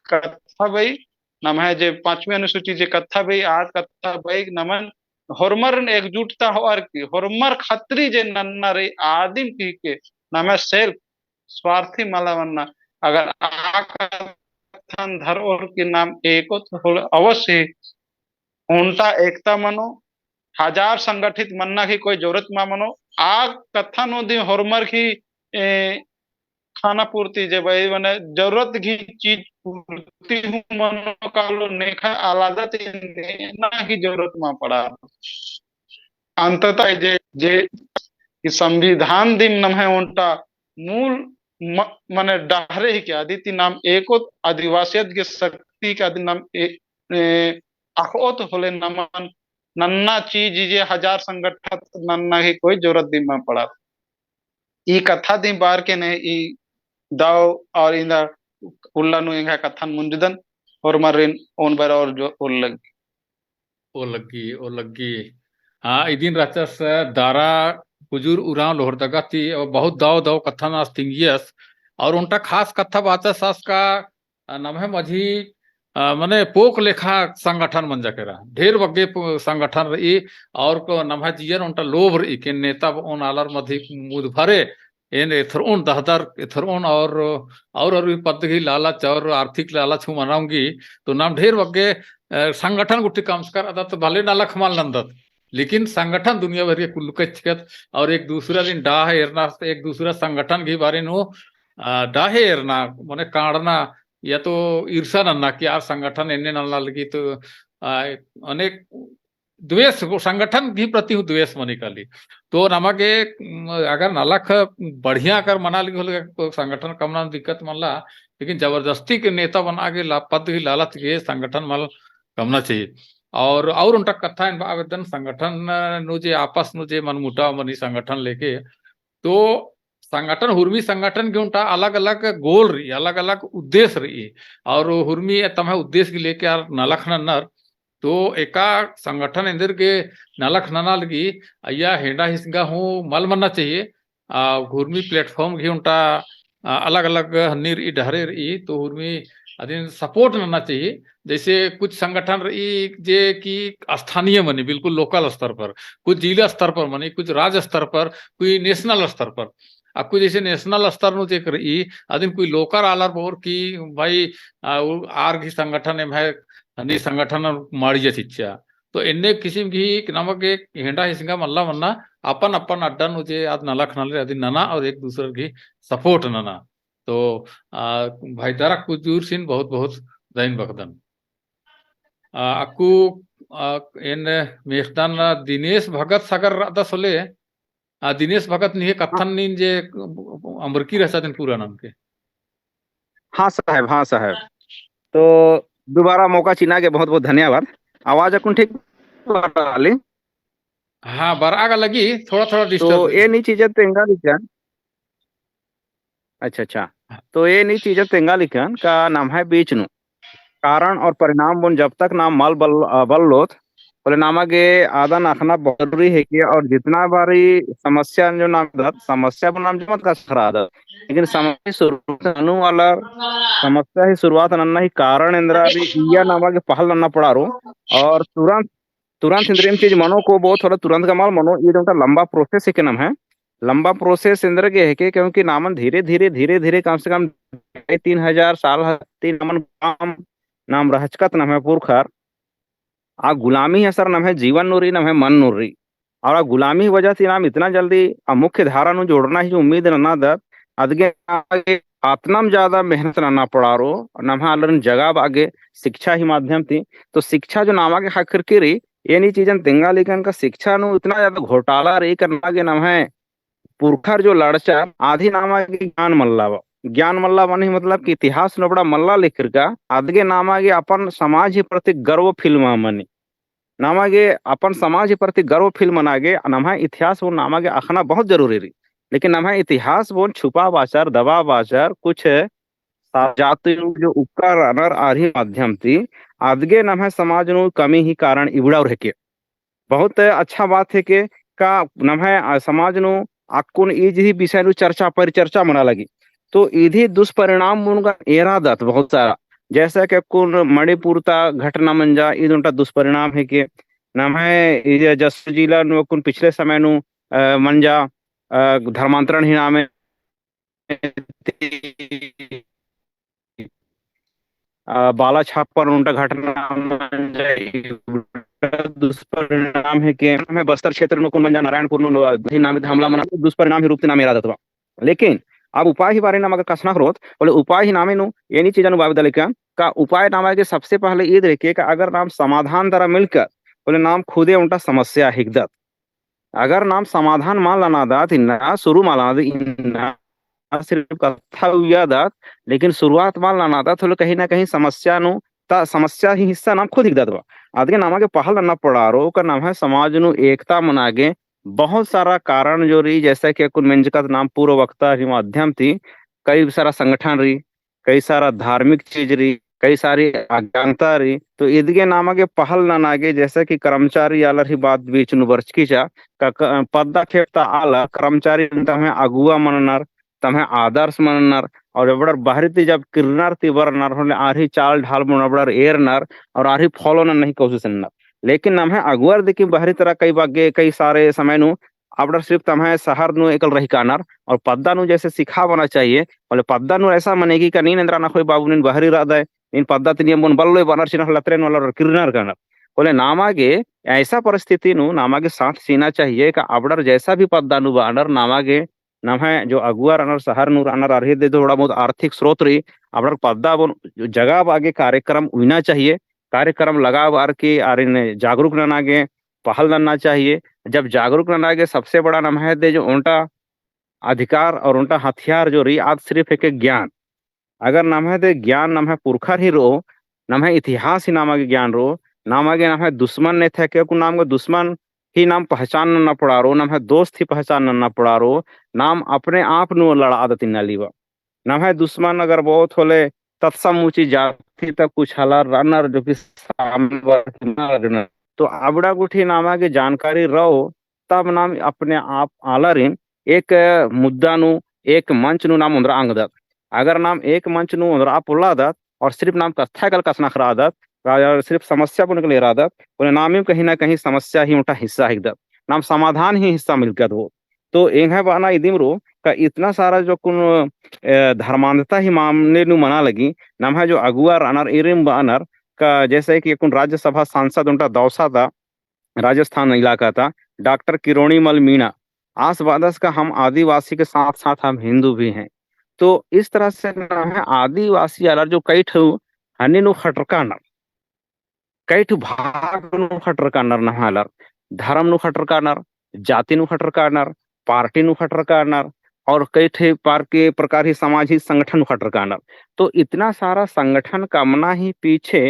कथा भाई नम है जे पांचवी अनुसूची जे कथा भाई आज कथा भाई नमन होरमर एकजुटता हो और की होरमर खतरी जे नन्ना रे आदिम की के नम है सेल्फ स्वार्थी मला वन्ना अगर आ कथन धरोहर के नाम एको तो अवश्य उनता एकता मनो हजार संगठित मनना की कोई जरूरत ना मनो आ कथन दी होरमर की खाना पूर्ति जे भाई मैंने जरूरत की चीज पूर्ति हूँ मनो कालो नेखा आलादा ना की जरूरत ना पड़ा अंततः जे जे कि संविधान दिन नम है उनका मूल माने डहरे ही क्या आदित्य नाम एको आदिवासियत के शक्ति का नाम अखोत होले नमन नन्ना चीज जे हजार संगठन नन्ना की कोई जरूरत दिन में पड़ा ई कथा दिन बार के ने ई दाव और इंदा उल्ला नु इंगा कथन मुंजदन और मरिन ओन बार और जो ओ लगी हाँ इदिन रचस दारा कुजूर उराव लोहर दगती और बहुत दाव दाव कथा नास तिंगियस और उनका खास कथा बाचस सास का नाम है मझी मने पोक लेखा संगठन मन जकेरा ढेर वगे संगठन रही और को नम्हा जियन उनका लोभ रही के नेता उन आलर मधी मुद भरे एन एथरोन दहदर एथरोन और भी पद की लालच और आर्थिक लालच हूँ मनाऊंगी तो नाम ढेर वगे संगठन गुट्टी कामस्कर अदत भले नालक माल नंदत लेकिन संगठन दुनिया भर के कुल्लू के और एक दूसरा दिन डाह एरना एक दूसरा संगठन के बारे नो डाहे एरना माने काढ़ना या तो ईर्षा नन्ना कि यार संगठन इन्ने नल्ला लगी तो अनेक द्वेष संगठन भी प्रति द्वेष मनी काली तो नमके अगर नलख बढ़िया कर मना ली तो संगठन कमना दिक्कत मनला लेकिन जबरदस्ती के नेता बना के पद की लालच के संगठन मल कमना चाहिए और उनका कथा आवेदन संगठन नु जे आपस नु जे मनमुटाव मनी संगठन लेके तो संगठन हुर्मी संगठन के उनका अलग अलग गोल रही अलग अलग उद्देश्य रही और हुर्मी तम उद्देश्य के लेके नलख नन्नर तो एका संगठन इंदर के नलख नना लगी अया हेडा हिस्गा हूँ मल मनना चाहिए हुर्मी प्लेटफॉर्म घी उनका अलग अलग हन्नीर ई डहरे रही तो हुर्मी अधीन सपोर्ट नना चाहिए जैसे कुछ संगठन रही जे कि स्थानीय मनी बिल्कुल लोकल स्तर पर कुछ जिला स्तर पर मनी कुछ राज्य स्तर पर कोई नेशनल स्तर पर आपको जैसे नेशनल स्तर नु जे रही अधीन कोई लोकल आलर बोर की भाई आर की संगठन है हनी संगठन माड़ी शिक्षा तो इन्ने किस्म की नमक एक हेंडा हिंगा मल्ला मन्ना अपन अपन अड्डा नु जे आज नलख नले अधीन नना और एक दूसरे की सपोर्ट नना तो भाई दारा कुजूर सिन बहुत बहुत दैन बखदन aku इन मेखदान दिनेश भगत सागर दसले दिनेश भगत नहीं कथन नीन जे अमरकी रहता दिन पूरा नाम के हाँ साहब तो दोबारा मौका चिना के बहुत बहुत धन्यवाद आवाज अकुन ठीक वाली हाँ बरागा लगी थोड़ा थोड़ा डिस्टर्ब तो ये नहीं चीजें तेंगा लिखन अच्छा तो ये नहीं चीजें तेंगा लिखन का नाम है बीच नु कारण और परिणाम बुन जब तक नाम मल बल लोथ बोले नामा के आदा नाखना बहुत जरूरी है कि और जितना बारी समस्या जो नाम समस्या पर नाम जमत का खरा लेकिन समस्या शुरुआत अनु वाला समस्या ही शुरुआत नन्ना ही कारण इंद्रा या नामा के पहल नन्ना पड़ा रो और तुरंत इंद्रियम चीज मनो को बहुत थोड़ा तुरंत कमाल मनो ये तो लंबा प्रोसेस है के नाम है लंबा प्रोसेस इंद्र के है कि क्योंकि नामन धीरे धीरे कम से कम 3000 साल तीन नामन नाम रहचकत नाम है पुरखर आ गुलामी है सर नाम है जीवन नूरी नाम है मन नूरी और आ गुलामी वजह से नाम इतना जल्दी मुख्य धारा नु जोड़ना ही उम्मीद ना दत अदगे आत्म ज्यादा मेहनत ना पड़ा रो नाम है अलरन जगह आगे शिक्षा ही माध्यम थी तो शिक्षा जो नामा के खाकर की रही ये नहीं चीजें तेंगा लेकिन का शिक्षा नु इतना ज्यादा घोटाला रही करना के नाम है पुरखर जो लड़चा आधी नामा के ज्ञान मल्ला बनी मतलब कि इतिहास न बड़ा मल्ला लिखकर का आदगे नामा के अपन समाज ही प्रति गर्व फिल्मा मनी नामागे अपन समाज प्रति गर्व फील मनागे नमः इतिहास वो नामागे अखना बहुत जरूरी रही। लेकिन नमः इतिहास वो छुपा बाचार दबा बाचार कुछ जाति जो उपकार अनर आर्ही माध्यम थी आदगे नमः समाज नु कमी ही कारण इबड़ा रहके बहुत अच्छा बात है कि का नमः समाज नु आकुन इज ही विषय नु चर्चा परिचर्चा मना लगी तो इधी दुष्परिणाम मुनगा एरा दत बहुत सारा जैसा कि कुन मणिपुर ता घटना मंजा ईद उनका दुष्परिणाम है कि नमः इज जस जिला नु कुन पिछले समय नु मंजा धर्मांतरण ही नामे बाला छाप पर उनका घटना मंजा दुष्परिणाम है कि हमें बस्तर क्षेत्र में कुन मंजा नारायणपुर नु नामित हमला मना दुष्परिणाम ही रूप नाम एरा दतवा लेकिन अब उपाय ही बारे नाम अगर कसना करोत बोले उपाय ही नामे नु एनी चीज नु बाबदल का उपाय नाम है कि सबसे पहले ये देखे कि अगर नाम समाधान द्वारा मिलकर बोले नाम खुदे उनका समस्या हिकदत अगर नाम समाधान मान लाना दात इन्ना शुरू मान लाना इन्ना सिर्फ कथा हुआ दात लेकिन शुरुआत मान लाना दात तो कहीं ना कहीं समस्या नु ता समस्या ही हिस्सा नाम खुद हिकदत बा आदगे नामा के पहल ना पड़ा रो का नाम है समाज नु एकता मनागे बहुत सारा कारण जो रही जैसा कि कुल मंजका नाम पूर्व वक्ता ही माध्यम थी कई सारा संगठन रही कई सारा धार्मिक चीज रही कई सारी अज्ञानता रही तो इदगे नामा के पहल ना नागे जैसे कि कर्मचारी आलर ही बात बीच नु वर्ष की जा पद्दा खेपता आला कर्मचारी तमें अगुआ मननर तमें आदर्श मननर और एबड़र बाहरी ती जब किरनर ती बरनर होले आरही चाल ढाल मुनबड़र एरनर और आरही फॉलो न नहीं कोशिश नर लेकिन नमें अगुआर देखी बाहरी तरह कई बागे कई सारे समय नु आपडर सिर्फ तमें शहर नु एकल रही कानर और पद्दा नु जैसे सिखा बना चाहिए बोले पद्दा नु ऐसा मनेगी का नी नंद्रा ना कोई बाबू नीन बाहरी रह दे इन पद्धति नियम बन बल्लो बनर चिन्ह लतरेन वाला किरनर कानर बोले नामागे ऐसा परिस्थिति नु नामागे साथ सीना चाहिए का आपडर जैसा भी पद्दा नु बानर नामागे नाम है जो अगुआ रनर शहर नु रनर आरही दे थोड़ा बहुत आर्थिक स्रोत रही आपडर पद्दा बन जगह आगे कार्यक्रम उइना चाहिए कार्यक्रम लगा बार के आर इन जागरूक नागे पहल करना चाहिए जब जागरूक नागे सबसे बड़ा नाम है दे जो उनका अधिकार और उनका हथियार जो रही आज सिर्फ एक ज्ञान अगर नाम है दे ज्ञान नाम है पुरखर ही रो नाम है इतिहास ही नाम है ज्ञान रो नाम आगे नाम है दुश्मन ने थे क्योंकि नाम को दुश्मन ही नाम पहचान न पड़ा रो नाम है दोस्त ही पहचान न पड़ा रो नाम अपने आप नु लड़ा आदत न लीवा नाम है दुश्मन अगर बहुत होले तत्समुची जाति तक कुछ हला रनर जो कि सामने तो आबड़ा गुठी नामा की जानकारी रहो तब नाम अपने आप आलरिन एक मुद्दा नु एक मंच नु नाम उंदरा अंगदत अगर नाम एक मंच नु उंदरा पुला दत और सिर्फ नाम कथा कल कसना खरा दत सिर्फ समस्या को निकले इरादत बोले नाम ही कहीं ना कहीं समस्या ही उनका हिस्सा हिकदत नाम समाधान ही हिस्सा मिलकर हो तो एक है बाना इदिम रो का इतना सारा जो कुन धर्मांधता ही मामले नु मना लगी नाम है जो अगुआ अनर इरिम बानर का जैसे कि कुन राज्यसभा सांसद उनका दौसा था राजस्थान इलाका था डॉक्टर किरोणी मल मीणा आस बादस का हम आदिवासी के साथ साथ हम हिंदू भी हैं तो इस तरह से नाम है आदिवासी अलर जो कई ठू हनी नु खटरका नर कई ठू भाग नु खटरका नर नहालर धर्म नु खटरका नर जाति नु खटरका नर पार्टी नु खटरका नर और कई ठे पार के प्रकार ही सामाजिक संगठन खटरका नर तो इतना सारा संगठन कामना ही पीछे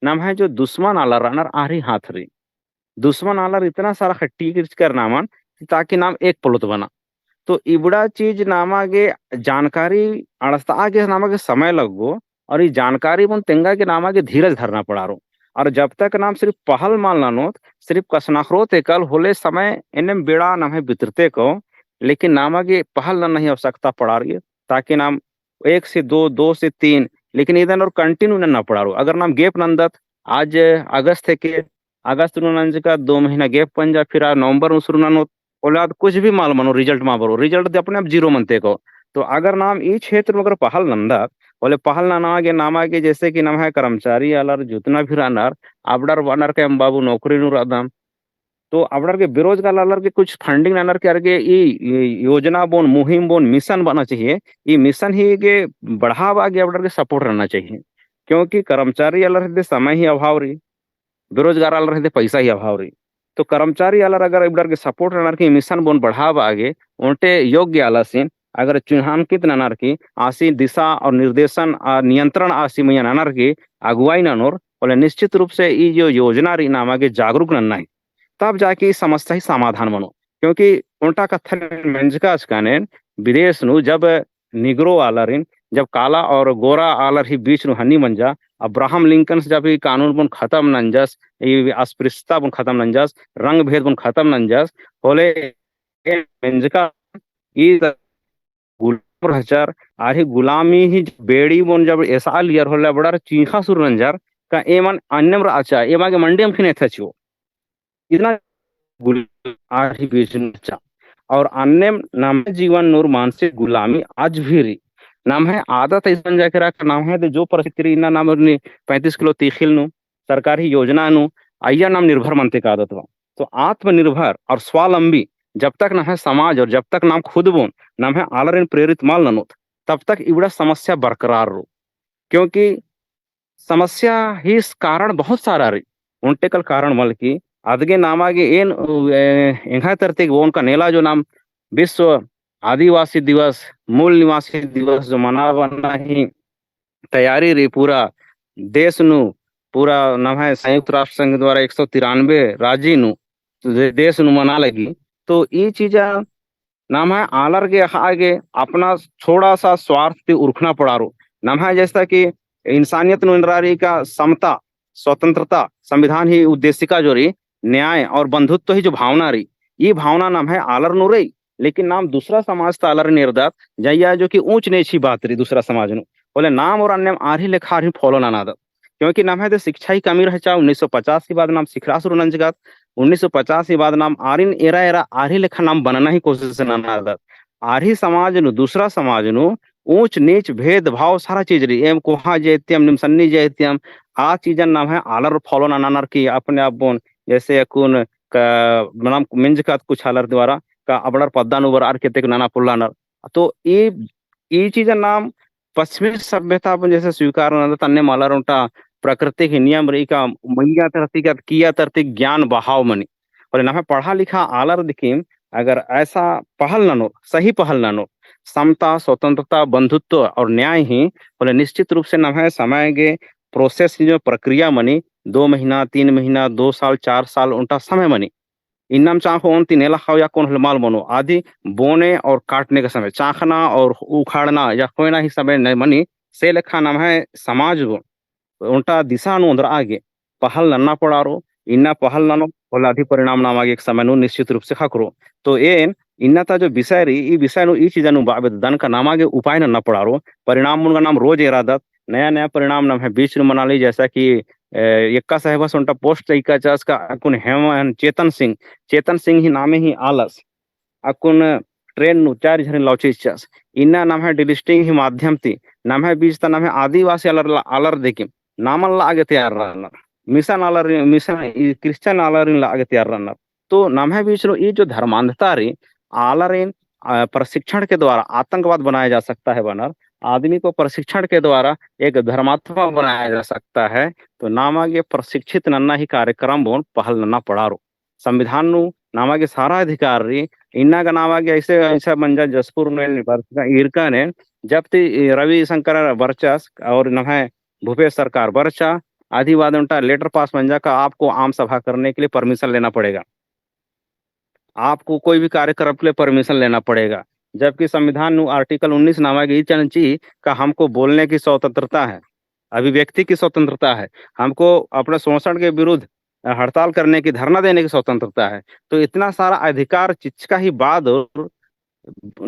नाम है जो दुश्मन आला रनर आरी हाथ रही दुश्मन आलर इतना सारा खट्टी गिरच कर नामन ताकि नाम एक पलुत बना तो इबड़ा चीज नामागे जानकारी अड़स्ता आगे नामागे समय लगो और ये जानकारी बन तेंगा के नामागे धीरज धरना पड़ा रो और जब तक नाम सिर्फ पहल मान लानो सिर्फ कसनाखरोत कल होले समय इन्हें बेड़ा नाम है बितरते को लेकिन नामागे पहल ना नहीं आवश्यकता पड़ा रही है ताकि नाम 1 से 2 2 से 3 लेकिन इधर और कंटिन्यू ना पड़ा रो अगर नाम गेप नंदत आज अगस्त थे के अगस्त नंज का 2 महीना गेप पंजा फिर नवंबर में शुरू नानो ओलाद कुछ भी माल मनो रिजल्ट मा बरो रिजल्ट अपने आप जीरो मनते को तो अगर नाम ई क्षेत्र में अगर पहल नंदा बोले पहल ना आगे नाम आगे जैसे कि नाम है कर्मचारी अलर जितना भी रनर आबडर वनर के हम बाबू नौकरी नु रदम तो आबडर के बेरोजगार अलर के कुछ फंडिंग ननर के अर्गे ई योजना बोन मुहिम बोन मिशन बना चाहिए ये मिशन ही के बढ़ावा आगे आबडर के सपोर्ट रहना चाहिए क्योंकि कर्मचारी अलर समय ही अभाव रही बेरोजगार अलर रहते पैसा ही अभाव रही तो कर्मचारी अलर अगर इबडर के सपोर्ट ननर की मिशन बोन बढ़ावा आगे उनटे योग्य आलसीन अगर चिन्हांकित ननर की आसी दिशा और निर्देशन नियंत्रण आसी मैया ननर की अगुवाई ननोर बोले निश्चित रूप से ये जो योजना रही नामा के जागरूक नन्ना है तब जाके इस समस्या ही समाधान बनो क्योंकि उल्टा कत्थर मंजका ने विदेश नु जब निग्रो आलरिन जब काला और गोरा आलर ही बीच नु हनी मंजा अब्राहम लिंकन से जब ये कानून बुन खत्म नंजस ये अस्पृश्यता बुन खत्म नंजस रंग भेद बुन खत्म नंजस बोले मंजका ई गुलाम रहचर आही गुलामी ही बेड़ी बोन जब ऐसा लियर होला बड़ा चीखा सुर रंजर का एमन अन्यम राचा एमा के मंडी हम फिने थचियो इतना गुल आही बेचन चा और अन्य नाम है जीवन नूर मानसिक गुलामी आज भी रही नाम है आदत इस बन जाकर का नाम है तो जो परिस्थिति इना नाम 35 किलो तीखिल नु सरकारी योजना नु आइया नाम निर्भर मनते का आदत बा तो आत्मनिर्भर और स्वावलंबी जब तक ना है समाज और जब तक नाम खुद बोन नाम है आलर प्रेरित माल ननोत तब तक इबड़ा समस्या बरकरार रो क्योंकि समस्या ही इस कारण बहुत सारा रही उनटे कल कारण मल की अदगे नामागे एन एंघा तरते वो उनका नेला जो नाम विश्व आदिवासी दिवस मूल निवासी दिवस जो मनावना ही तैयारी रही पूरा देश नु पूरा नाम है संयुक्त राष्ट्र संघ द्वारा 193 राज्य नु देश नु मना लगी तो ये चीजा नाम है आलर के आगे अपना थोड़ा सा स्वार्थ उरखना पड़ा रो नाम है जैसा कि इंसानियत नुनरारी का समता स्वतंत्रता संविधान ही उद्देशिका जो रही न्याय और बंधुत्व ही जो भावना रही ये भावना नाम है आलर नु रही लेकिन नाम दूसरा समाज था आलर निर्दात जैया जो कि ऊंच नीच ही बात रही दूसरा समाज नु बोले नाम और अन्य आरी लेखा ही फॉलो ना नादत क्योंकि नाम है तो शिक्षा ही कमी रह चाहे 1950 के बाद नाम शिखरासुर नंजगात 1950 के बाद नाम आरिन एरा एरा आरी लेखा नाम बनना ही कोशिश ना नादत आरी समाज नु दूसरा समाज नु ऊंच नीच भेदभाव सारा चीज रही एम कोहा जैत्यम निमसन्नी जैत्यम आ चीजन नाम है आलर फॉलो ना नानर की अपने आप बोन जैसे कुन का नाम मिंज का कुछ आलर द्वारा का अबड़र पद्दानुवर आर केते नाना पुल्लानर तो ये चीजन नाम पश्चिमी सभ्यता अपन जैसे स्वीकार न तन्ने मालर उनटा प्रकृति के नियम रही का मैया तरती का किया तरती ज्ञान बहाव मनी और ना पढ़ा लिखा आलर दिखीम अगर ऐसा पहल न सही पहल न समता स्वतंत्रता बंधुत्व और न्याय ही बोले निश्चित रूप से न है समय के प्रोसेस की जो प्रक्रिया मनी 2 महीना 3 महीना 2 साल 4 साल उनका समय मनी इन्नाम चाहो उन तीनेला खाओ या कौन माल बनो आदि बोने और काटने का समय चाखना और उखाड़ना या कोई ना ही समय नहीं मनी से लेखा नाम है समाज को उल्टा दिशा नु अंदर आगे पहल नन्ना पड़ारो इन्ना पहल ननो बोला अधि परिणाम नाम आगे एक समय नु निश्चित रूप से खकरो तो एन इन्ना ता जो विषय रही ई विषय नु ई चीज नु दन का नाम आगे उपाय नन्ना पड़ारो परिणाम उनका नाम रोज इरादत नया नया परिणाम नाम है बीच मना ली जैसा कि यक्का साहेब उनका पोस्ट इका चास का अकुन हेम चेतन सिंह ही नामे ही आलस अकुन ट्रेन नु 4 झरे लौचिस चास इन्ना नाम है डिलिस्टिंग ही माध्यम थी नाम है बीच ता नाम है आदिवासी आलर देखिम नामल आगे तैयार रहना मिशन क्रिश्चियन आलर आगे तैयार रहना तो नाम है बीच ये जो धर्मांधता रही आलर प्रशिक्षण के द्वारा आतंकवाद बनाया जा सकता है बनर आदमी को प्रशिक्षण के द्वारा एक धर्मात्मा बनाया जा सकता है तो नामागे प्रशिक्षित नन्ना ही कार्यक्रम बोन पहल नन्ना पड़ारो संविधान नु नामागे सारा अधिकार रही इन्ना का नामागे ऐसे ऐसा मंजा जसपुर में इरका ने जब रवि शंकर वर्चस और न है भूपेश सरकार वर्चा आदिवाद उनका लेटर पास मंजा का आपको आम सभा करने के लिए परमिशन लेना पड़ेगा आपको कोई भी कार्यक्रम के लिए परमिशन लेना पड़ेगा जबकि संविधान नु आर्टिकल 19 नामा की चंची का हमको बोलने की स्वतंत्रता है अभिव्यक्ति की स्वतंत्रता है हमको अपने शोषण के विरुद्ध हड़ताल करने की धरना देने की स्वतंत्रता है तो इतना सारा अधिकार चिचका ही बाद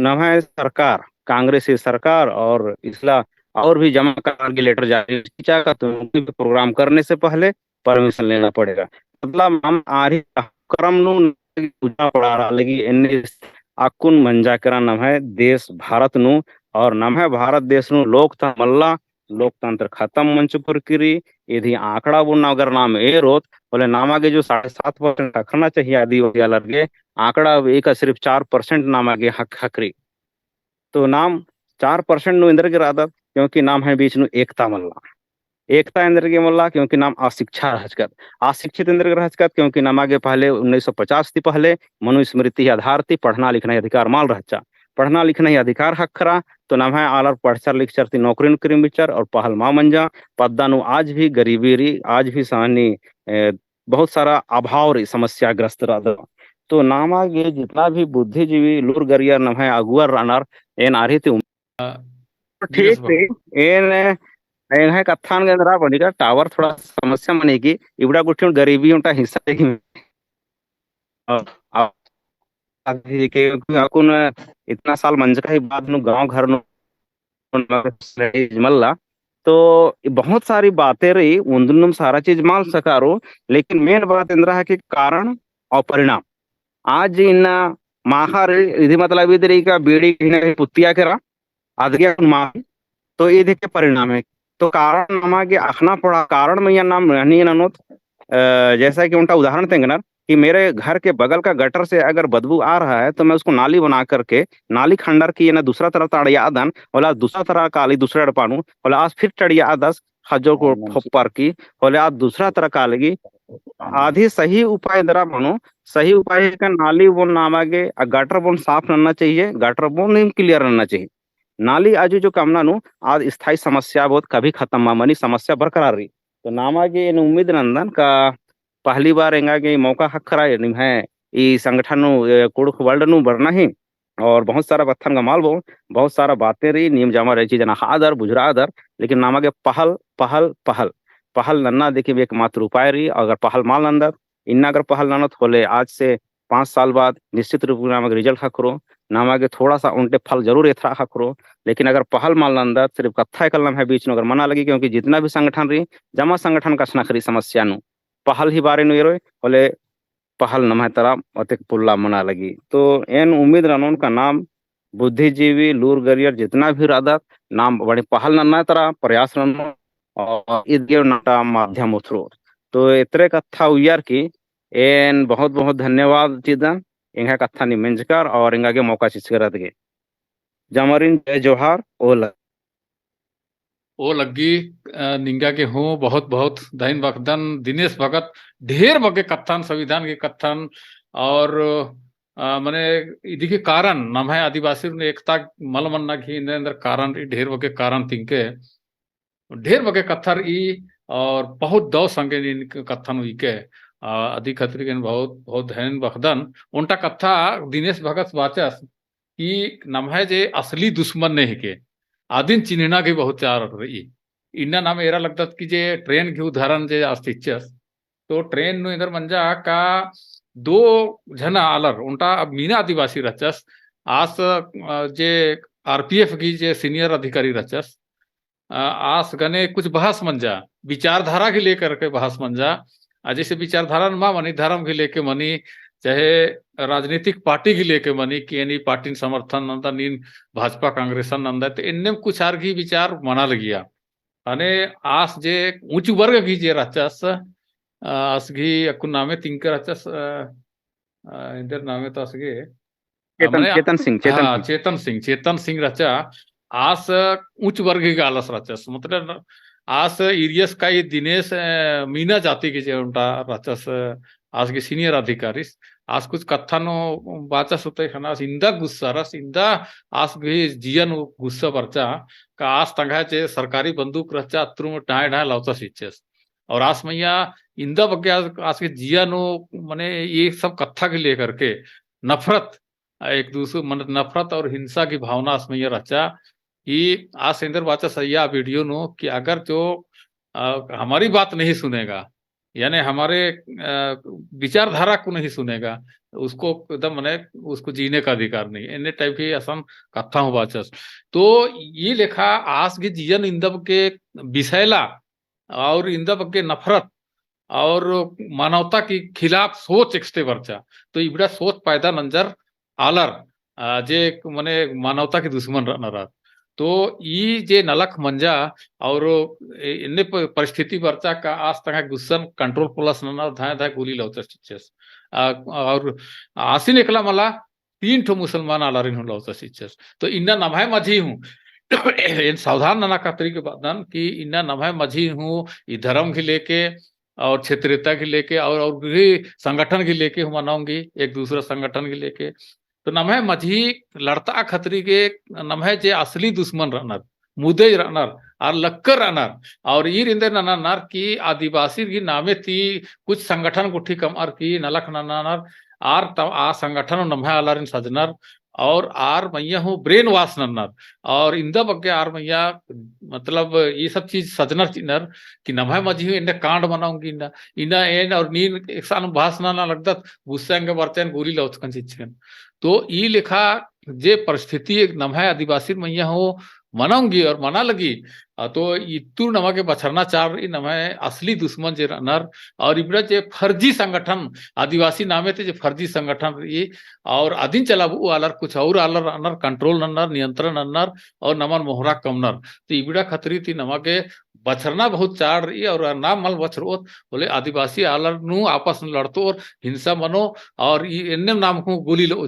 नाम है सरकार कांग्रेसी सरकार और इसला और भी जमा करके लेटर जारी का तो प्रोग्राम करने से पहले परमिशन लेना पड़ेगा मतलब हम आरी क्रम नु पड़ा रहा लगी आकुन मंजाकरा नाम है देश भारत नु और नाम है भारत देश नु लोकतंत्र मल्ला लोकतंत्र खत्म मंच पर करी यदि आंकड़ा बुना अगर नाम ए रोत बोले नाम आगे जो 7.5% रखना चाहिए आदिवासी लगे आंकड़ा एक सिर्फ 4% नाम आगे हकरी तो नाम 4% नु इंदर के रादत क्योंकि नाम है बीच नु एकता मल्ला एकता इंद्र के मल्ला क्योंकि नाम अशिक्षा रहचकत अशिक्षित इंद्र के रहचकत क्योंकि नाम आगे पहले 1950 थी पहले मनुस्मृति आधार थी पढ़ना लिखना अधिकार माल रहचा पढ़ना लिखना ही अधिकार हक्खरा तो नाम है आलर पढ़चर लिखचर ती नौकरी नौकरी बिचर और पहल मा मंजा पद्दानु आज भी गरीबी री आज भी सहनी बहुत सारा अभाव री समस्या ग्रस्त रहा तो नामागे जितना भी बुद्धिजीवी लूर गरियर नम है अगुअर रनर एन आरही ती ठीक रे एन एन है कथान के अंदर बनिका टावर थोड़ा समस्या मनेगी इबड़ा गुठी गरीबी उनका हिस्सा अभी के अकुन इतना साल मंजका ही बाद नु गांव घर नु मल्ला तो बहुत सारी बातें रही उन सारा चीज मान सकारो लेकिन मेन बात इंद्रा है कि कारण और परिणाम आज इन माहार इधि मतलब इधर का बीड़ी पुत्तिया करा आदगिया माँ तो ये देखे परिणाम है तो कारण नमागे आखना पड़ा कारण में यह नाम रहनी ननोत जैसा कि उनका उदाहरण देंगे ना कि मेरे घर के बगल का गटर से अगर बदबू आ रहा है तो मैं उसको नाली बना करके नाली खंडर की ना दूसरा तरफ तड़िया दन बोला दूसरा तरह काली दूसरा अड़पानू बोला आज फिर टड़िया दस हजो को पर की बोले आज दूसरा तरह कालेगी आधी सही उपाय दरा बनो सही उपाय का नाली बोन नामागे गटर बोन साफ रहना चाहिए गटर बोन क्लियर रहना चाहिए नाली आज जो कामना नु आज स्थायी समस्या बहुत कभी खत्म मनी समस्या बरकरार रही तो नामागे इन उम्मीद नंदन का पहली बार एंगागे मौका हक्खरा है ई संगठन कुड़ुख वर्ल्ड नु बढ़ना ही और बहुत सारा पत्थर का माल बहुत सारा बातें रही नियम जमा रही चीज हादर बुझरा आदर लेकिन नामागे पहल पहल पहल पहल नन्ना देखिए एकमात्र उपाय रही अगर पहल माल नंदर इन्ना अगर पहल ननत होले आज से 5 साल बाद निश्चित रूप में नामक रिजल्ट हकरो नामागे थोड़ा सा उनटे फल जरूर एथरा हकरो लेकिन अगर पहल माल नंदर सिर्फ कथा कलम है बीच में अगर मना लगी क्योंकि जितना भी संगठन रही जमा संगठन का स्नखरी समस्या नु पहल ही बारे नु बोले पहल नमः तरा अतिक पुल्ला मना लगी तो एन उम्मीद रनोन का नाम बुद्धिजीवी लूर गरियर जितना भी राधा नाम बड़े पहल नन्ना तरा प्रयास रनो और इद्यो नाटा माध्यम उथरो तो इतरे कथा उयार की एन बहुत बहुत धन्यवाद चिदन इंगा कथा निमेंजकर और इंगा के मौका चिचकरत गे जमरिन जय जोहार ओ लगी निंगा के हूँ बहुत बहुत धन भक्तन दिनेश भगत ढेर बगे कथन संविधान के कथन और मने इदी के कारण नम है आदिवासी ने एकता मल मन्ना की अंदर कारण ढेर बगे कारण तिंके ढेर बगे कथर ई और बहुत दो संगे कथन हुई के अधिक खतरी के बहुत बहुत धन भक्तन उनका कथा दिनेश भगत वाचस कि नम है जे असली दुश्मन नहीं के आदिन चिन्हना की बहुत चार रही इन्ना नाम एरा लगता कि जे ट्रेन की उदाहरण जे अस्तिचस तो ट्रेन नु इधर मंजा का 2 जना आलर उनका अब मीना आदिवासी रचस आस जे आरपीएफ की जे सीनियर अधिकारी रचस आस गने कुछ बहस मंजा विचारधारा के लेकर के बहस मंजा जैसे विचारधारा मा मनी धर्म के लेके मनी चाहे राजनीतिक पार्टी की लेके मनी कि यानी पार्टी समर्थन नंदा नीन भाजपा कांग्रेस नंदा तो इनने कुछ आर की विचार मना लगिया अने आस जे उच्च वर्ग की जे रचस आस घी अकुन नामे तिंकर रचस इधर नामे तो असगे चेतन सिंह रचा आस उच्च वर्ग की आलस रचस मतलब आस इरियस का ये दिनेश मीना जाति की जो उनका रचस आज के सीनियर अधिकारी आज कुछ कथन बाचस होते खाना इंदा गुस्सा रस इंदा आज भी जियन गुस्सा परचा का आज तंगा चे सरकारी बंदूक रचा अत्रुम ढाई ढाई लावता सीचेस और आज मैया इंदा बग्गे आज के जियन मने ये सब कथा के लेकर के नफरत एक दूसरे मन नफरत और हिंसा की भावना आज मैया रचा कि आज सेंदर बाचा सैया वीडियो नो कि अगर जो हमारी बात नहीं सुनेगा यानी हमारे विचारधारा को नहीं सुनेगा उसको एकदम मने उसको जीने का अधिकार नहीं इन टाइप की असम कथा हो बाचस तो ये लेखा आज के जीवन इंदब के विषैला और इंदब के नफरत और मानवता के खिलाफ सोच एक्सटे वर्चा तो इबड़ा सोच पैदा नंजर आलर जे मने मानवता के दुश्मन न तो ये जे नलक मंजा और इन्ने परिस्थिति वर्चा का आज तक गुस्सन कंट्रोल प्लस न धाय धाय गोली लौचस चिचस और आसी निकला मला 3 ठो मुसलमान आलारिन लौचस चिचस तो इन्ना नभाय मझी हूँ इन सावधान नना कतरी के बादन कि इन्ना नभाय मझी हूँ ये धर्म के लेके और क्षेत्रीयता के लेके और भी संगठन के लेके हूँ मनाऊंगी एक दूसरा संगठन के लेके तो नमः मझी लड़ता खतरी के नमः जे असली दुश्मन रनर मुदे रनर और लक्कर रनर और ई रिंदे ननर की आदिवासी की नामे थी कुछ संगठन गुठी कमर की नलक ननर आर आ संगठन नमः अलर सजनर और आर मैया हूँ ब्रेन वाश नन्नर और इंदा बग्गे आर मैया मतलब ये सब चीज सजनर चिनर कि नमः मझी इन्हें कांड बनाऊंगी इन्ना इन्ना एन और नीन एक सान भाषण ना लगदत गुस्सेंगे बर्चन गोली लौचकन चिचन तो ई लिखा जे परिस्थिति एक नमः आदिवासी मैया हो मनाऊंगी और मना लगी तो इतु नमा के बछरना चार नमः असली दुश्मन जे नर और इबड़ा जे फर्जी संगठन आदिवासी नामे थे जे फर्जी संगठन ये और आदिन चला वो अलर कुछ और अलर अनर कंट्रोल नन्नर नियंत्रण नन्नर और नमन मोहरा कमनर तो इबड़ा खतरी थी नमा के बछरना बहुत चाड़ रही और नाम मल बछरोत बोले आदिवासी अलर नु आपस में लड़तो और हिंसा मनो और इन्ने नाम को गोली लो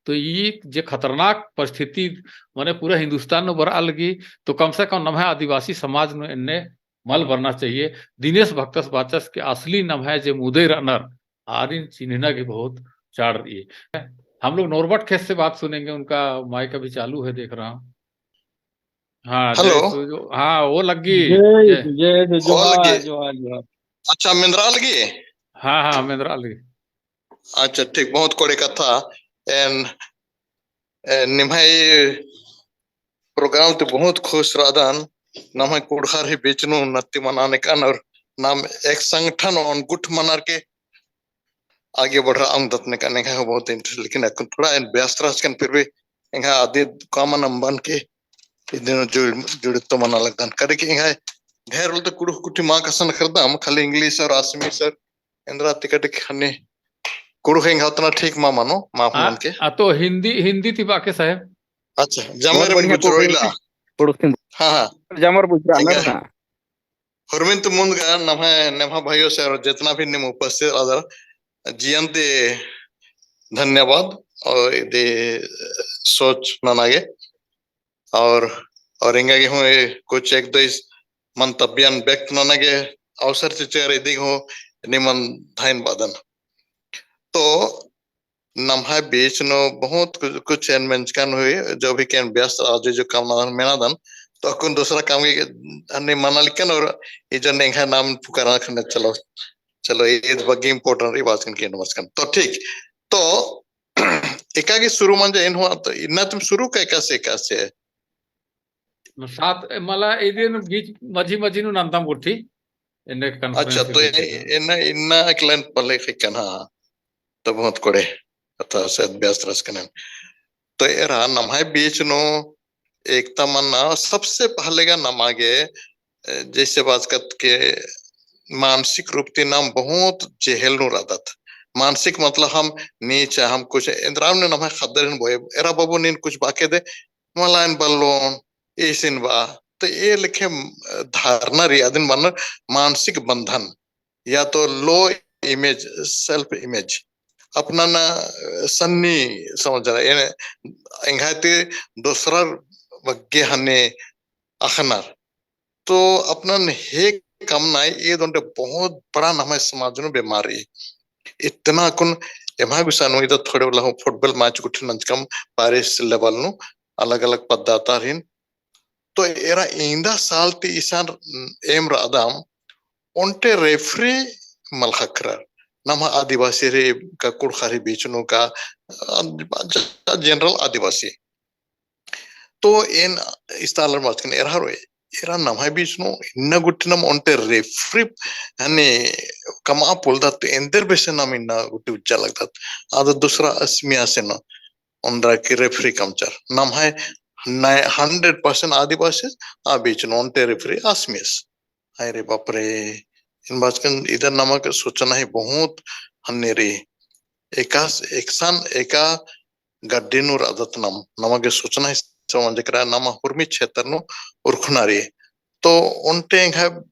तो ये जे खतरनाक परिस्थिति मैंने पूरा हिंदुस्तान में बरा लगी तो कम से कम नमः आदिवासी समाज में इन्ने मल भरना चाहिए दिनेश भक्तस बाचस के असली नमः जे मुदे रनर आरिन चिन्हना की बहुत चाड़ रही है। हम लोग नोरबट खेत से बात सुनेंगे उनका माइक अभी चालू है देख रहा हूँ। हाँ हेलो हाँ वो लगी जय जय जय और जोहार लगे जोहार जोहार। अच्छा मिंद्रा लगी हाँ हाँ मेंद्रा लगी अच्छा ठीक बहुत कोड़े कथा एन निभाई प्रोग्राम तो बहुत खुश राधन नम कुड़ार ही बेचनु नत्ती मनाने का और नाम एक संगठन और गुट मनार के आगे बढ़ रहा हूँ दत्ने का नहीं बहुत इंटरेस्ट लेकिन थोड़ा व्यस्त रहा फिर भी आदि कॉमन बन के जुड़े तो मना लगता करे कि ढेर तो कुड़ कुटी माँ का सन करदाम खाली इंग्लिश और आसमी सर इंद्रा टिकट खाने कुड़ हेंगे उतना ठीक माँ मानो माफ मान के तो हिंदी हिंदी थी बाके साहब अच्छा जमर बुजरोइला हाँ हाँ जमर बुझानर ना हुरमिन तो मुंदगा नम्हा भाइयों से और जितना भी निम उपस्थित अदर जियंते धन्यवाद और दे सोच ननागे और इंगा हूँ कुछ एक दो मंतव्यन व्यक्त ननागे अवसर से चेहरे दी हूँ निमन धाइन बादन तो नम्हा बीच नो बहुत कुछ मेंचकान हुए जो भी कैन व्यस्त आज जो काम मेनादन तो अकुन दूसरा काम के अन्य मना लिखन और ये जो नेंगा नाम पुकारा खने चलो चलो ये बग्गे इम्पोर्टेंट रही बात करके नमस्कार तो ठीक तो एका की शुरू मन जो इन हुआ तो इन्ना तुम शुरू कैसे सात मला इधर बीच मझी मझी नु नंतम गुठी इन्ने अच्छा तो इन्ना इन्ना क्लाइंट पले खिकन हाँ तो बहुत कोड़े अथा से व्यस्त रस कने तो एरा नमाय बीच नो एक तमन्ना सबसे पहले का नमागे जैसे बात करत के मानसिक रूप से नाम बहुत जेहल नु रादत मानसिक मतलब हम नीचे हम कुछ इंद्राम ने नमाय खदरन बोए एरा बाबू नीन कुछ बाके दे मलाइन बल्लोन ऐसिन बा तो ये लिखे धारणा रियादिन मन मानसिक बंधन या तो लो इमेज सेल्फ इमेज अपना ना सन्नी समझ रहा है इंगाते दूसरा वग्गे हने अखनर तो अपना हे कम ना ये दोनों बहुत बड़ा नाम है समाज में बीमारी इतना कुन एमा गुसानु इधर थोड़े वाला हो फुटबॉल मैच कुछ नंचकम पारिस लेवल नु अलग अलग पद्धता रिन तो एरा इंदा साल ती ईसान एम रादाम उनटे रेफरी मलखकरा नम आदिवासी रे का कुड़खारी बीचनो का जनरल आदिवासी तो इन इस्तालर माचकन एरा रोए एरा नमाय बीचनो इन्ना गुट्टिनम उनटे रेफरी हने कमा पुलदा तो इंदर बेसे नाम इन्ना गुट्टी उच्चा लगता आधा दूसरा अस्मिया से न उनरा की रेफरी कमचर नमाय 100% आदिवासी आ बीचनो उनटे रेफरी अस्मियस अरे बाप रे इन बाचकन इधर नमक सूचना है बहुत हन्ने रे एका गड्डेनुर आदत नमक सूचना है समझ करा नामा हुर्मी क्षेत्र नु उर्खनारी तो उनटे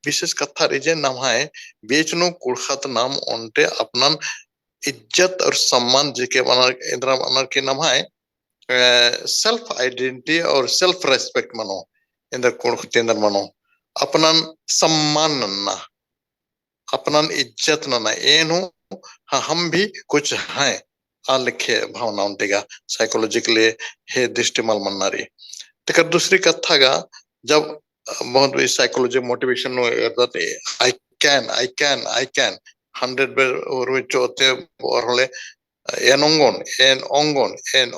विशेष कथा रिजे नमाय बेचनु कुड़खत नाम उनटे अपना इज्जत और सम्मान जेके इंद्रा अनर के नमाय सेल्फ आइडेंटिटी और सेल्फ रेस्पेक्ट मनो इंद्र कुड़खत इंद्र मनो अपना सम्मान नन्ना अपना इज्जत ना एनु हाँ हम भी कुछ हैं आलेखे भावना उनटेगा साइकोलॉजिकली हे दृष्टिमल मन्नारी तेकर दूसरी कथा गा जब बहुत भी साइकोलॉजी मोटिवेशन नो करते आई कैन 100 बेर और वे चोते और होले एन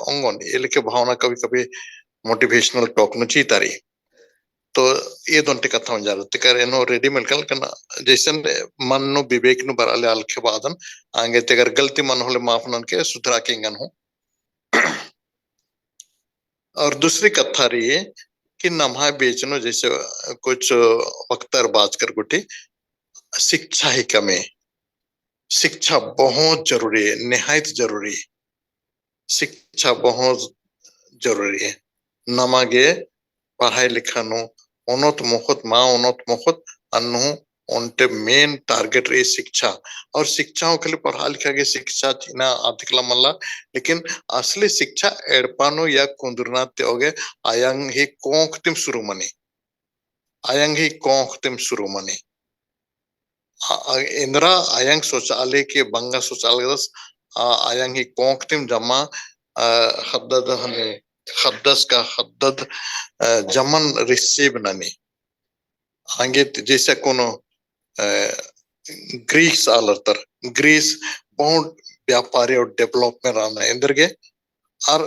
ओंगन ये लिखे भावना कभी कभी मोटिवेशनल टॉक नु चीतारी तो ये दोनों कथा हो जाते तेकर एनो रेडीमेड कल करना जैसे मन नो विवेक नु बराले अलखे बादन आगे तेकर गलती मन होले माफ नन के सुधरा के इंगन हो और दूसरी कथा रही है कि नम्हा बेचनो जैसे कुछ वक्तर बाज कर गुटी शिक्षा ही कमी शिक्षा बहुत जरूरी है निहायत जरूरी शिक्षा बहुत जरूरी है नमागे पढ़ाई लिखा नो उन्नत मुखत अनु उनटे मेन टारगेट रही शिक्षा और शिक्षाओं के लिए पढ़ा लिखा के शिक्षा चीना आर्थिकला मल्ला लेकिन असली शिक्षा एड़पानो या कुंदुरना होगे आयंग ही कोंखतिम शुरू मनी इंदिरा आयंग शौचालय के बंगा शौचालय आयंग ही कोंखतिम जमा हद्दद हने हद्दस का हद्दद जमन रिसीव ननी आगे जैसे कोनो ग्रीस आलर ग्रीस बहुत व्यापारी और डेवलपमेंट रहना इंदर के और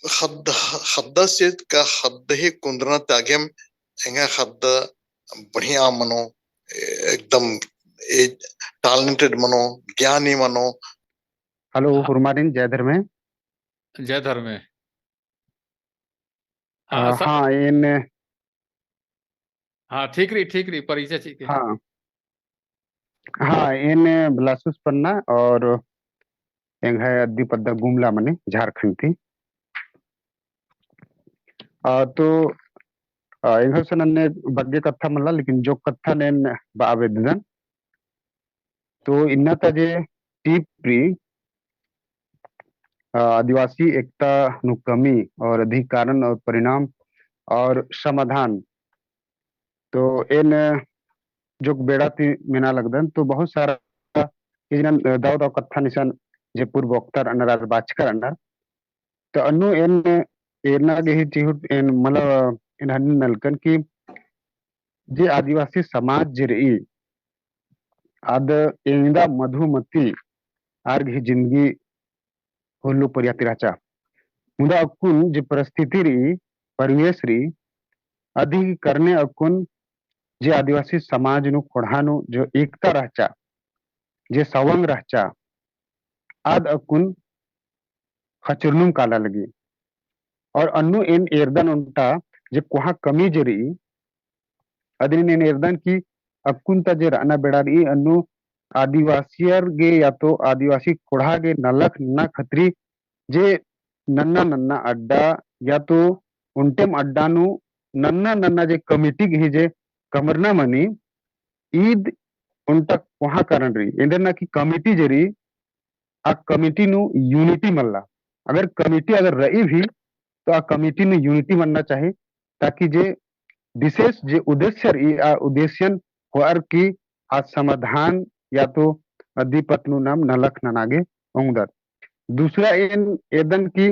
हद्द से का हद्द ही कुंदरना त्यागे एंगा हद्द बढ़िया मनो एकदम टैलेंटेड मनो ज्ञानी मनो हेलो हुरमारिन जय धर्म है जय धर्म है हाँ इन हाँ ठीक रही परिचय ठीक है हाँ हाँ इन बिलासुस पन्ना और एंग है अद्दीपद्दा गुमला मने झारखंड थी तो एंग से नन्ने बग्गे कथा मल्ला लेकिन जो कथा ने आवेदन तो इन्ना तजे टीप्री आदिवासी एकता नु कमी और अधिक कारण और परिणाम और समाधान तो इन जो बेड़ा थी मिना लगदन तो बहुत सारा दाव दाव कथा निशान जे पूर्व वक्तार अनर बाचकर अनर तो अनु इन एरना गेही चिहुट इन मतलब इन हन नलकन की जे आदिवासी समाज जे रही आद इंदा मधुमती आर गी जिंदगी होल्लू परियाती राचा मुदा अकुन जे परिस्थिति रही परिवेश रही अधिक करने अकुन जे आदिवासी समाज नु खोड़ानु जो एकता रहचा जे सवंग रहचा आद अकुन खचुरनुम काला लगी और अन्नु इन एरदन उनटा जे कोहा कमी जरी अदिन इन एरदन की अकुन ता जे राना बेड़ारी अन्नु आदिवासियर गे या तो आदिवासी खोड़ा गे नलक नन्ना खतरी जे नन्ना नन्ना अड्डा या तो उनटेम अड्डा नु नन्ना नन्ना जे कमिटी गे जे कमरना मनी ईद उनटा वहां कारण रही इंदर ना की कमिटी जरी आ कमिटी नु यूनिटी मल्ला अगर कमिटी अगर रही भी तो आ कमिटी नु यूनिटी मनना चाहिए ताकि जे विशेष जे उद्देश्य रही आ उद्देश्यन होर की आ समाधान या तो अधिपत नु नाम नलक ननागे ओंगदर दूसरा इन एदन की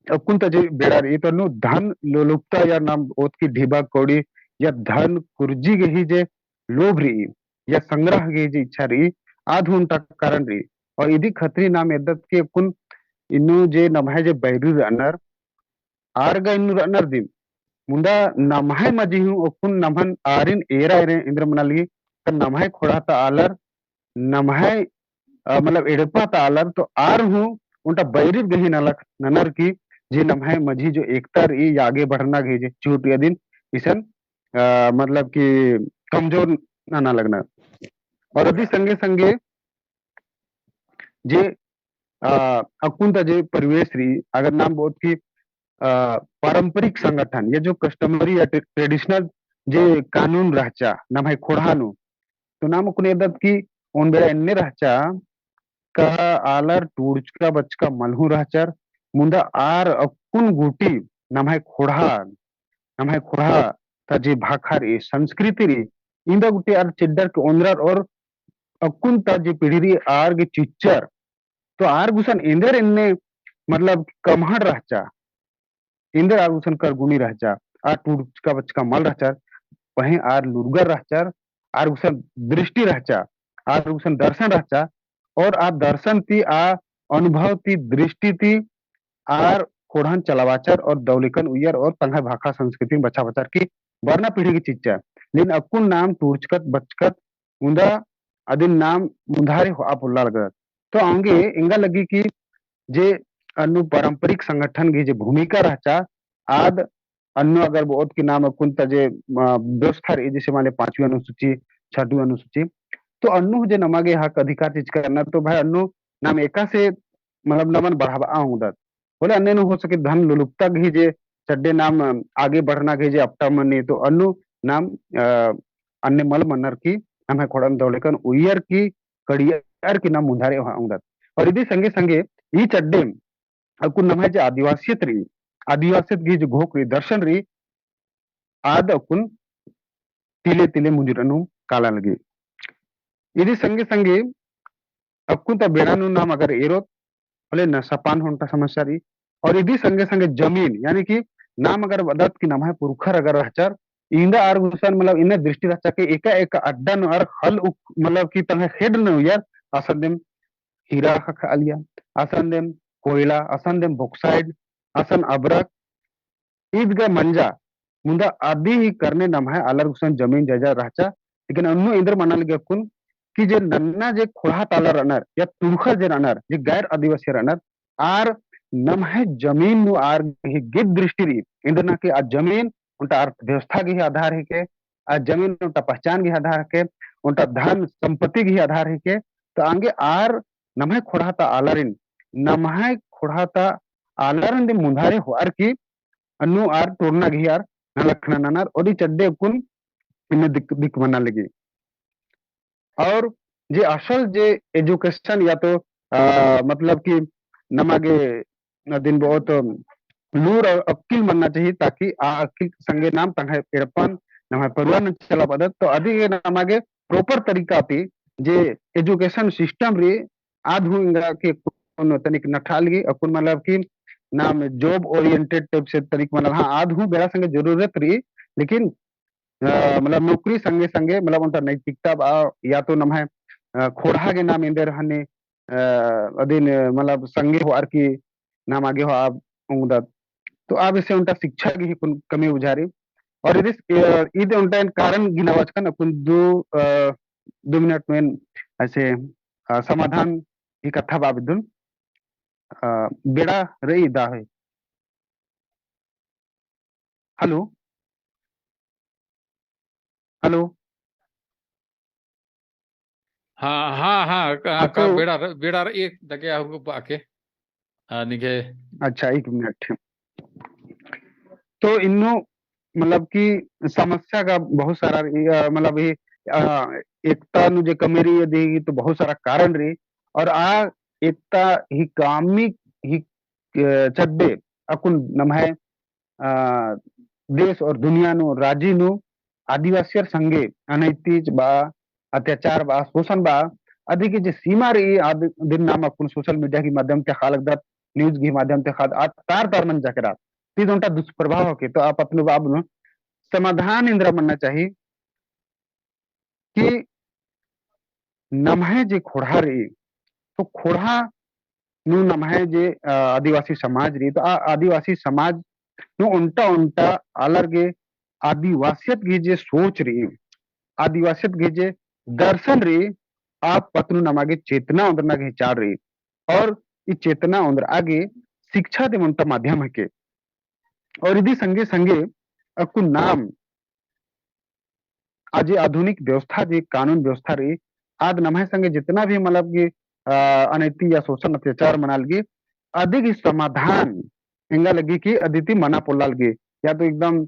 अकुन तजे बेड़ा रही तो नु धन लोलुपता या नाम ओत की ढीबा कौड़ी या धन कुर्जी गही जे लोभ रही या संग्रह गही जे इच्छा रही आधु उनटा कारण रही और इदी खतरी नाम एदत के अकुन इनु जे नमहे जे बैरू रनर आरगा इनु रनर दिन मुंडा नमहे मजी हूं अकुन नमहन आरिन एरा एरे इंद्र मनाली त नमहे खोड़ा ता आलर नमहे मतलब एड़पा ता आलर तो आर हूं उनटा बैरी गही नलक ननर की जे नमहे मजी जो एकता रही या आगे बढ़ना गई जे चूटिया दिन इसन मतलब कि कमजोर ना लगना और अभी संगे संगे जे अकुंता जे परिवेश रही अगर नाम बहुत की पारंपरिक संगठन ये जो कस्टमरी या ट्रेडिशनल जे कानून रहचा नाम है खोड़ानु तो नाम कुने दत की उन बेरा इन्ने रहचा का आलर टूड़चका बचका मलहू रहचर मुंडा आर अकुन गुटी नाम है खोड़ा ता जे भाखा रे संस्कृति रे इंदा गुटी आर चिड्डर के ओनर और अकुन ता जे पीढ़ी रे आर गे चिच्चर तो आरगुसन इंदर इनने मतलब कमहड़ रहचा इंदर आरगुसन कर गुणी रहचा आ टूटका बचका मल रहचा वहीं आर लुरगर रहचा आरगुसन दृष्टि रहचा आरगुसन दर्शन रहचा और आ दर्शन ती आ अनुभव ती दृष्टि ती आर कोढ़न चलावाचर और दौलिकन उयर और तंगा भाखा संस्कृति में बचा बचार की वर्णा पीढ़ी की चीज लेकिन अकुन नाम टूर्चकत बचकत मुंदा अदिन नाम मुंधारे हो आप उल्ला लगा तो आगे इंगा लगी कि जे अनु पारंपरिक संगठन की जो भूमिका रहचा आद अन्य अगर बहुत की नाम अकुन तजे व्यवस्था रही जैसे माने 5वीं अनुसूची 6वीं अनुसूची तो अन्नु जे नमागे हक अधिकार चीज करना तो भाई अन्नु नाम एका से मतलब नमन बढ़ावा आऊंदत बोले अन्य हो सके धन लुलुपता घी जे चड्डे नाम आगे बढ़ना घी जे अपटा मनी तो अन्नु नाम अन्य मल मनर की नाम है खोड़न दौड़ेकन उयर की कड़ियर की नाम मुंधारे आऊंदत और इदी संगे संगे ई चड्डे अकुन नाम है जे आदिवासियत घी जो घोक रही दर्शन रही आद अकुन तिले तिले मुजुरनु काला लगी इदी संगे संगे अकुन ता बेड़ानु नाम अगर एरोत बोले न सपान होता समस्या रही और इदी संगे संगे जमीन यानी कि नाम अगर वदत की नाम है पुरखर अगर रहचर इंदा आर गुसन मतलब इन्हें दृष्टि रचा के एका एक अड्डा न और हल मतलब की तंग हेड न यार असंदेम हीरा खा आलिया असंदेम कोयला असंदेम बॉक्साइड असन अबरक ईदगा मंजा मुंदा आदि ही करने नाम है अलर गुसन जमीन जजा रहचा लेकिन अन्नु इंद्र मनल के कुन कि जे नन्ना जे खोड़ा ताला रनर या तुरखर जे रनर जे गैर आदिवासी रनर आर नम है जमीन नु आर गिद दृष्टि री इंद्रना के आ जमीन उनका अर्थव्यवस्था के आधार है के आ जमीन उनका पहचान के आधार है के उनका धन संपत्ति के आधार है के तो आगे आर नम है खोड़ा ता आलरिन नम है खोड़ा ता आलरिन दे मुंधारे हो आर की अनु आर तोड़ना घी आर नलखना ननर और चड्डे कुन इन्हें दिक बना लगी और जे असल जे एजुकेशन या तो मतलब कि नमागे दिन बहुत लूर और अक्किल बनना चाहिए ताकि आ अक्किल संगे नाम तंगे एड़पन नमागे परवन चला पदत तो अधिक नमागे प्रॉपर तरीका थी जे एजुकेशन सिस्टम रे आध हुएगा कि तनिक नठालगी अकुन मतलब कि नाम जॉब ओरिएंटेड टाइप से तरीक मतलब हाँ आध हूँ बेरा संगे जरूरत रही लेकिन मतलब नौकरी संगे संगे मतलब उनका नैतिकता बा या तो नम है खोड़ा के नाम इंदर हने अधीन मतलब संगे हो आर की नाम आगे हो आप उंगदत तो आप इसे उनका शिक्षा की ही कमी उजारी और इधर उनका कारण गिनावचकन अपन 2 मिनट में ऐसे समाधान ही कथा बाबिदुन बेड़ा रही दा है हेलो हेलो हाँ हाँ हाँ का तो बेड़ा बेड़ा एक दगे आपको आके निके अच्छा 1 मिनट तो इन्नो मतलब कि समस्या का बहुत सारा मतलब ये एकता नु जे कमेरी ये देगी तो बहुत सारा कारण रही और आ एकता ही कामी ही चड्डे अकुन नम है देश और दुनिया नु राज्य नु आदिवासियर संगे अनैतिक बा अत्याचार बा शोषण बा अधिक जे सीमा रही आदि दिन नाम अकुन सोशल मीडिया के माध्यम से खालक दत न्यूज के माध्यम से खाद आ तार तार मन जाकरा तीन घंटा दुष्प्रभाव के तो आप अपने बाब नु समाधान इंद्र मनना चाहिए कि नमहे जे खोड़ा रही तो खोड़ा नु नमहे जे आदिवासी समाज रही तो आदिवासी समाज नु उनटा उनटा अलगे आदिवासियत की जे सोच रही आदिवासियत की जे दर्शन रही आप पत्नु नमागे चेतना उंदर के चार रही और इस चेतना उंदर आगे शिक्षा दे उनका माध्यम है के और यदि संगे संगे अकु नाम आज आधुनिक व्यवस्था जी कानून व्यवस्था रही आज नमहे संगे जितना भी मतलब कि अनैतिक या शोषण अत्याचार मना लगी अधिक समाधान इंगा लगी कि अदिति मना पोला लगी या तो एकदम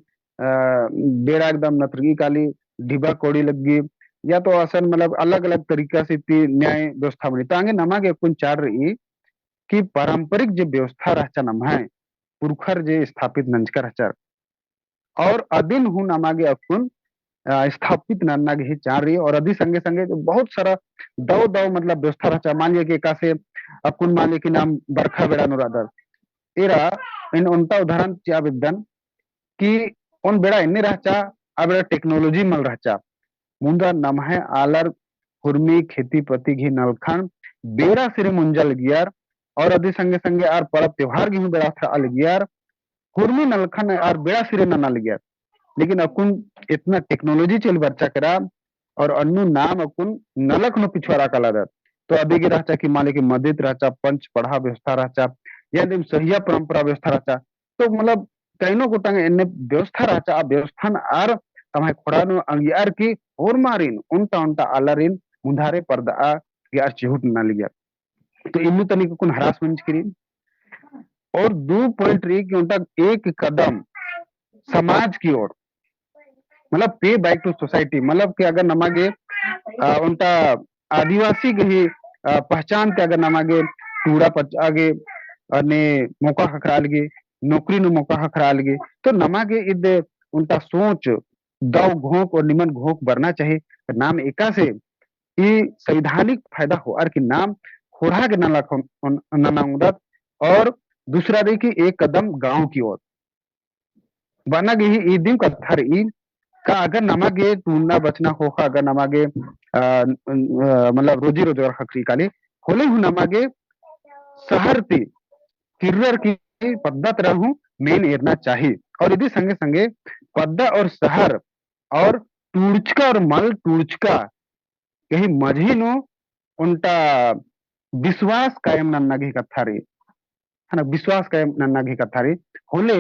बेड़ा एकदम नतरगी काली ढिबा कोड़ी लगी या तो असल मतलब अलग अलग तरीका से न्याय व्यवस्था बनी तो आगे नमागे कुन चार रही कि पारंपरिक जो व्यवस्था रहचा नम है पुरखर जे स्थापित नंजकर रहचा और अदिन हूं नमागे अकुन स्थापित नन्ना ही चार रही और अभी संगे संगे जो बहुत सारा दो दो मतलब व्यवस्था रहता मान लिया कि एका से अकुन माले की नाम बरखा बेड़ा नुरादर एरा इन उनता उदाहरण चा विद्दन कि उन बेड़ा इन्ने रहचा अब बेड़ा टेक्नोलॉजी मल रहचा मुंदा नमहे आलर हुर्मी खेती पति घी नलखन बेड़ा सिरे मुंजल गियार और अदि संगे संगे आर परब त्योहार घी बेड़ा था अल गियार हुर्मी नलखन आर बेड़ा सिरे नल गियार लेकिन अकुन इतना टेक्नोलॉजी चल बच्चा करा और अन्नु नाम अकुन नलक नो पिछवाड़ा कला दर तो अभी की रहचा कि माले की मदित रहचा पंच पढ़ा व्यवस्था रहचा या दिन सहिया परंपरा व्यवस्था रहचा तो मतलब कईनो गोटांग इन्ने व्यवस्था रहचा आ व्यवस्था आर तमाय खोड़ानो अंगियार की और मारिन उनता उनता आलरिन मुंधारे पर्दा यार चिहुट ना लिया तो इन्नु तनिक कुन हरासमेंट करीन और 2.3 की उनता एक कदम समाज की ओर मतलब पे बैक टू सोसाइटी मतलब कि अगर नमागे उनका आदिवासी के ही पहचान के अगर नमागे टूड़ा आगे ने मौका हकरालगे नौकरी नु मौका हकरालगे तो नमागे इद उनका सोच दाव घोंक और निमन घोंक बरना चाहिए नाम एका से ये संवैधानिक फायदा हो और कि नाम खोड़ा के नलाउदत और दूसरा देखिए एक कदम गांव की ओर बना गई ई दिन का थर ई का अगर नमागे टूना बचना हो अगर नमागे मतलब रोजी रोजगार खकरी काले होले हूं नमागे शहर ती किर्रर की पद्धत रहूं मेन एरना चाहिए और यदि संगे संगे पद्दा और शहर और टूर्चका और मल टूर्चका यही मझी नो उनका विश्वास कायम नन्नागी कथारी है ना विश्वास कायम नन्नागी कथारी होले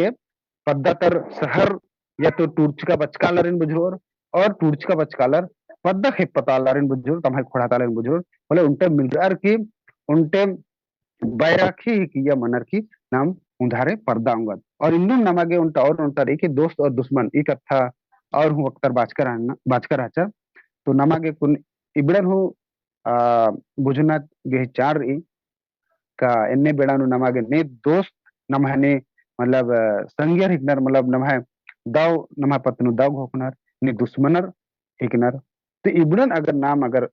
पद्धतर शहर या तो टूर्चका बचकालरिन बुझोर और टूर्चका बचकालर पद्दा खेप पतालरिन बुझोर तमाय खोड़ातालरिन बुझोर बोले उनटे मिलर की उनटे बैराखी की या मनर की नाम उधारे पर्दा अंगद और इन्नु नमागे उनटा और उनता देखिए दोस्त और दुश्मन एक अच्छा और हूँ अख्तर बाजकर आचा तो नमागे कुन इबड़न हूँ बुझना गे चार ई का इन्ने बेड़ा नु नमागे ने दोस्त नमहने मतलब संगियर हिकनर मतलब नमह दाव नमह पत्नु दाव घोकनर ने दुश्मनर हिकनर तो इबड़न अगर नाम अगर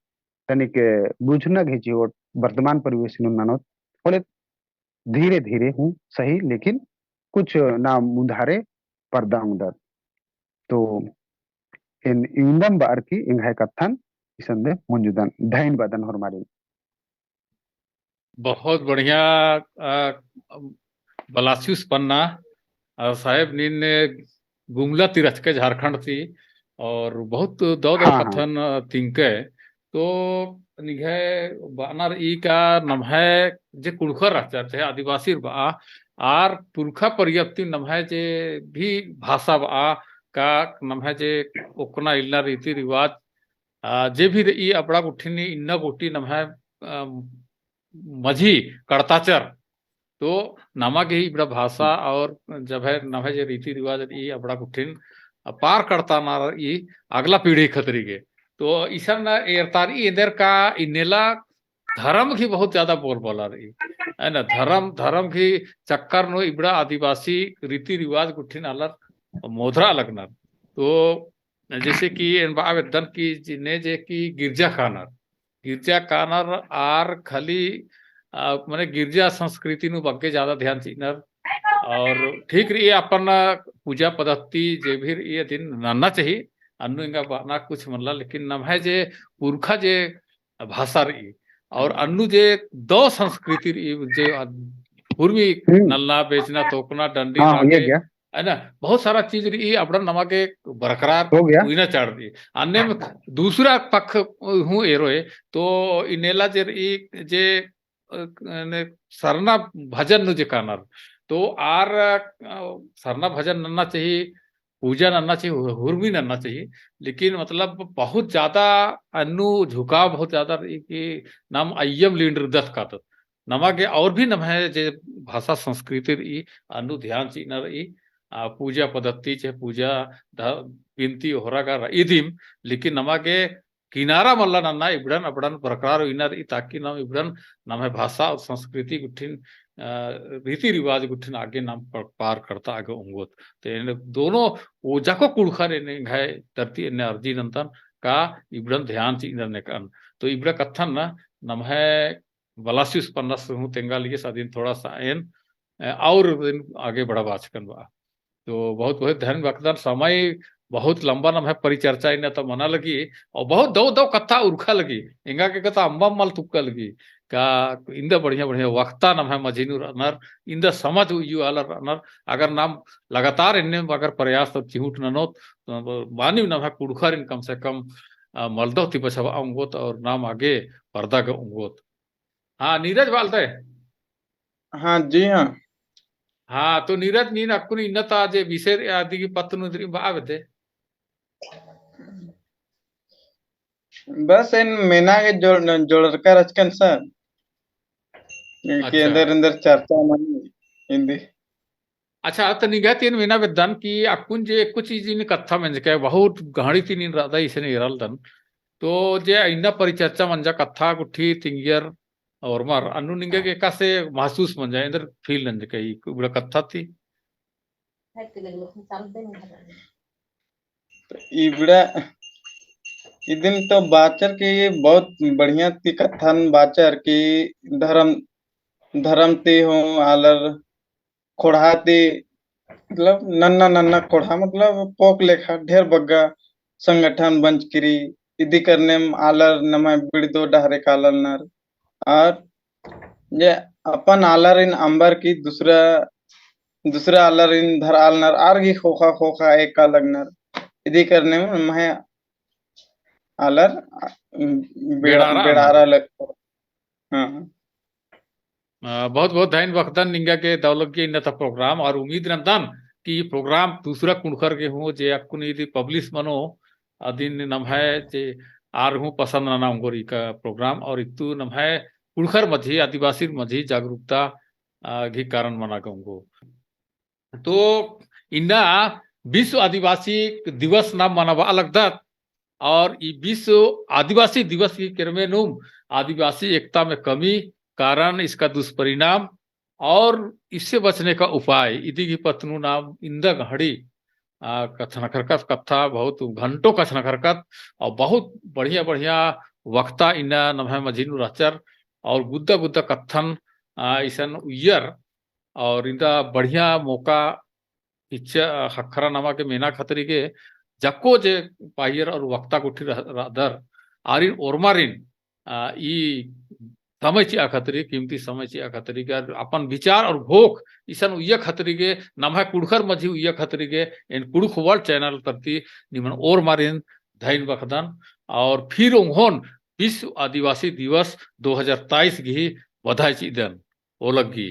तनिक बुझना घिची और वर्तमान परिवेश नु नानोत बोले धीरे धीरे हूँ सही लेकिन कुछ नाम मुधारे पर्दा उदर तो इन इंदम बार की इंघाय कथन इसंदे मुंजुदन धैन बदन हरमारी बहुत बढ़िया बलासियुस पन्ना साहेब नीन गुमला तीरथ के झारखंड थी और बहुत दौद हाँ, कथन तिंके तो निघे बानर ई का नमहे जे कुड़खर रहते थे आदिवासी बा आर पुरखा पर्याप्ति नमहे जे भी भाषा बा का नमहे जे ओकना इल्ला रीति रिवाज जे भी ई अपड़ा गुठिनी इन्ना गुटी नमहे मझी कड़ताचर तो नमक ही बड़ा भाषा और जब है नभ जे रीति रिवाज ये अपना कुठिन पार करता ना ये अगला पीढ़ी खतरी के तो ईसन एरतारी इधर का इनेला धर्म की बहुत ज्यादा बोल बोला रही है ना धर्म की चक्कर नो इबड़ा आदिवासी रीति रिवाज कुठिन अलग मोधरा लगना तो जैसे कि आवेदन की जिने जे की गिरजा खानर आर खाली मैंने गिरजा संस्कृति नु बग्गे ज्यादा ध्यान चीनर और ठीक रही अपन पूजा पद्धति जे भी ये दिन नन्ना चाहिए अन्नु इंगा बाना कुछ मनला लेकिन नम है जे पुरखा जे भाषा रही और अन्नु जे दो संस्कृति जे पूर्वी नलना बेचना तोकना डंडी है ना बहुत सारा चीज रही अपना नमा के बरकरार हो गया हुई ना चढ़ दी अन्य में दूसरा पक्ष हूँ एरोए तो इनेला जे सरना भजन नु जे कानर तो आर सरना भजन नन्ना चाहिए पूजा नन्ना चाहिए हुर्मी नन्ना चाहिए लेकिन मतलब बहुत ज्यादा अन्नु झुकाव बहुत ज्यादा कि नाम अय्यम लींडृदत का तो नमा के और भी नम है जे भाषा संस्कृति रही अनु ध्यान चीन रही पूजा पद्धति चाहे पूजा विनती होरा का इदिम लेकिन नमा के किनारा मल्ला नन्ना इबड़न अबड़न बरकरार इनर ताकि नाम इबड़न नाम है भाषा और संस्कृति गुठिन रीति रिवाज गुठिन आगे नाम पार करता आगे उंगोत तो दोनों ओजा को कुड़खा ने घाय धरती ने अर्जी नंतन का इबड़न ध्यान ची इनर ने कन तो इबड़ा कथन न नम है बलासिस पन्नस हूँ तेंगा लिए सादिन थोड़ा सा एन और दिन आगे बढ़ा बाचकन बा तो बहुत बहुत धन वक्तन समय बहुत लंबा नम है परिचर्चा इन तो मना लगी और बहुत दो दो कथा उर्खा लगी इंगा के कथा अम्बा मल तुक्का लगी का इंदा बढ़िया बढ़िया वक्ता नम है मजीनु रनर इंदा समझ यू अलर रनर अगर नाम लगातार इन्ने अगर प्रयास तो चिहुट ननो मानी नम है कुड़खर इन कम से कम मलदो ती बचवा अंगोत और नाम आगे पर्दा का अंगोत हाँ नीरज बालते हाँ जी हाँ हाँ तो नीरज नीन अक्कुन इन्नता जे विषय आदि की पत्तनु द्री बावते बस इन मीना के जोड़कर रचकन सर के अंदर अंदर चर्चा मनी हिंदी अच्छा तो निगह तीन मीना विद्वान की अक्कुन जे कुछ चीज इन कथा में के बहुत गहरी तीन इन राधा इसे निरल दन तो जे इन्ना परिचर्चा मंजा कथा कुठी तिंगियर और मार अनु निंगे के कैसे महसूस मन जाए इधर फील नंज के बड़ा कथा थी इबड़ा इदिन तो बाचर के ये बहुत बढ़िया थी कथन बाचर की धर्म धर्म ते हो आलर खोड़ाते मतलब नन्ना नन्ना कोढ़ा मतलब पोक लेखा ढेर बग्गा संगठन बंच करी इदी करने में आलर नमा बिड़दो डहरे कालर नर और ये अपन आलर इन अंबर की दूसरा दूसरा आलर इन धर आल नर आर की खोखा खोखा एक का लगनर इदी करने में मैं आलर बेड़ारा लग हाँ बहुत बहुत धैन वक्तन निंगा के दौलत के इन्नता प्रोग्राम और उम्मीद रंदन कि प्रोग्राम दूसरा कुणखर के हो जे अक्कुन यदि पब्लिश मनो अदिन नम है जे आर हूँ पसंद ना नाम गोरी का प्रोग्राम और इतु नम है कुणखर मझी आदिवासी मझी जागरूकता घी कारण मना गंगो तो इन्ना विश्व आदिवासी दिवस नाम मनावा लगता और ये विश्व आदिवासी दिवस की किरमेनुम आदिवासी एकता में कमी कारण इसका दुष्परिणाम और इससे बचने का उपाय इदी की पत्नु नाम इंदा घड़ी कथन खरकत कथा बहुत घंटों कथन खरकत और बहुत बढ़िया बढ़िया वक्ता इना नमः मजीनु रचर और गुद्दा गुद्दा कथन ईसन उयर और इंदा बढ़िया मौका इच्छा हखरा नमा के मेना खतरी के जक्को जे पाहियर और वक्ता कुठी दर आरिन ओरमारिन ई समय ची खतरी कीमती समय ची खतरी के अपन विचार और भोग ईसन उय खतरी के नमः कुड़खर मझी उय खतरी के इन कुड़ख वर्ल्ड चैनल तरती निमन और मारिन धैन बखदन और फिर उन्होंन विश्व आदिवासी दिवस 2023 की बधाई ची दन ओलग की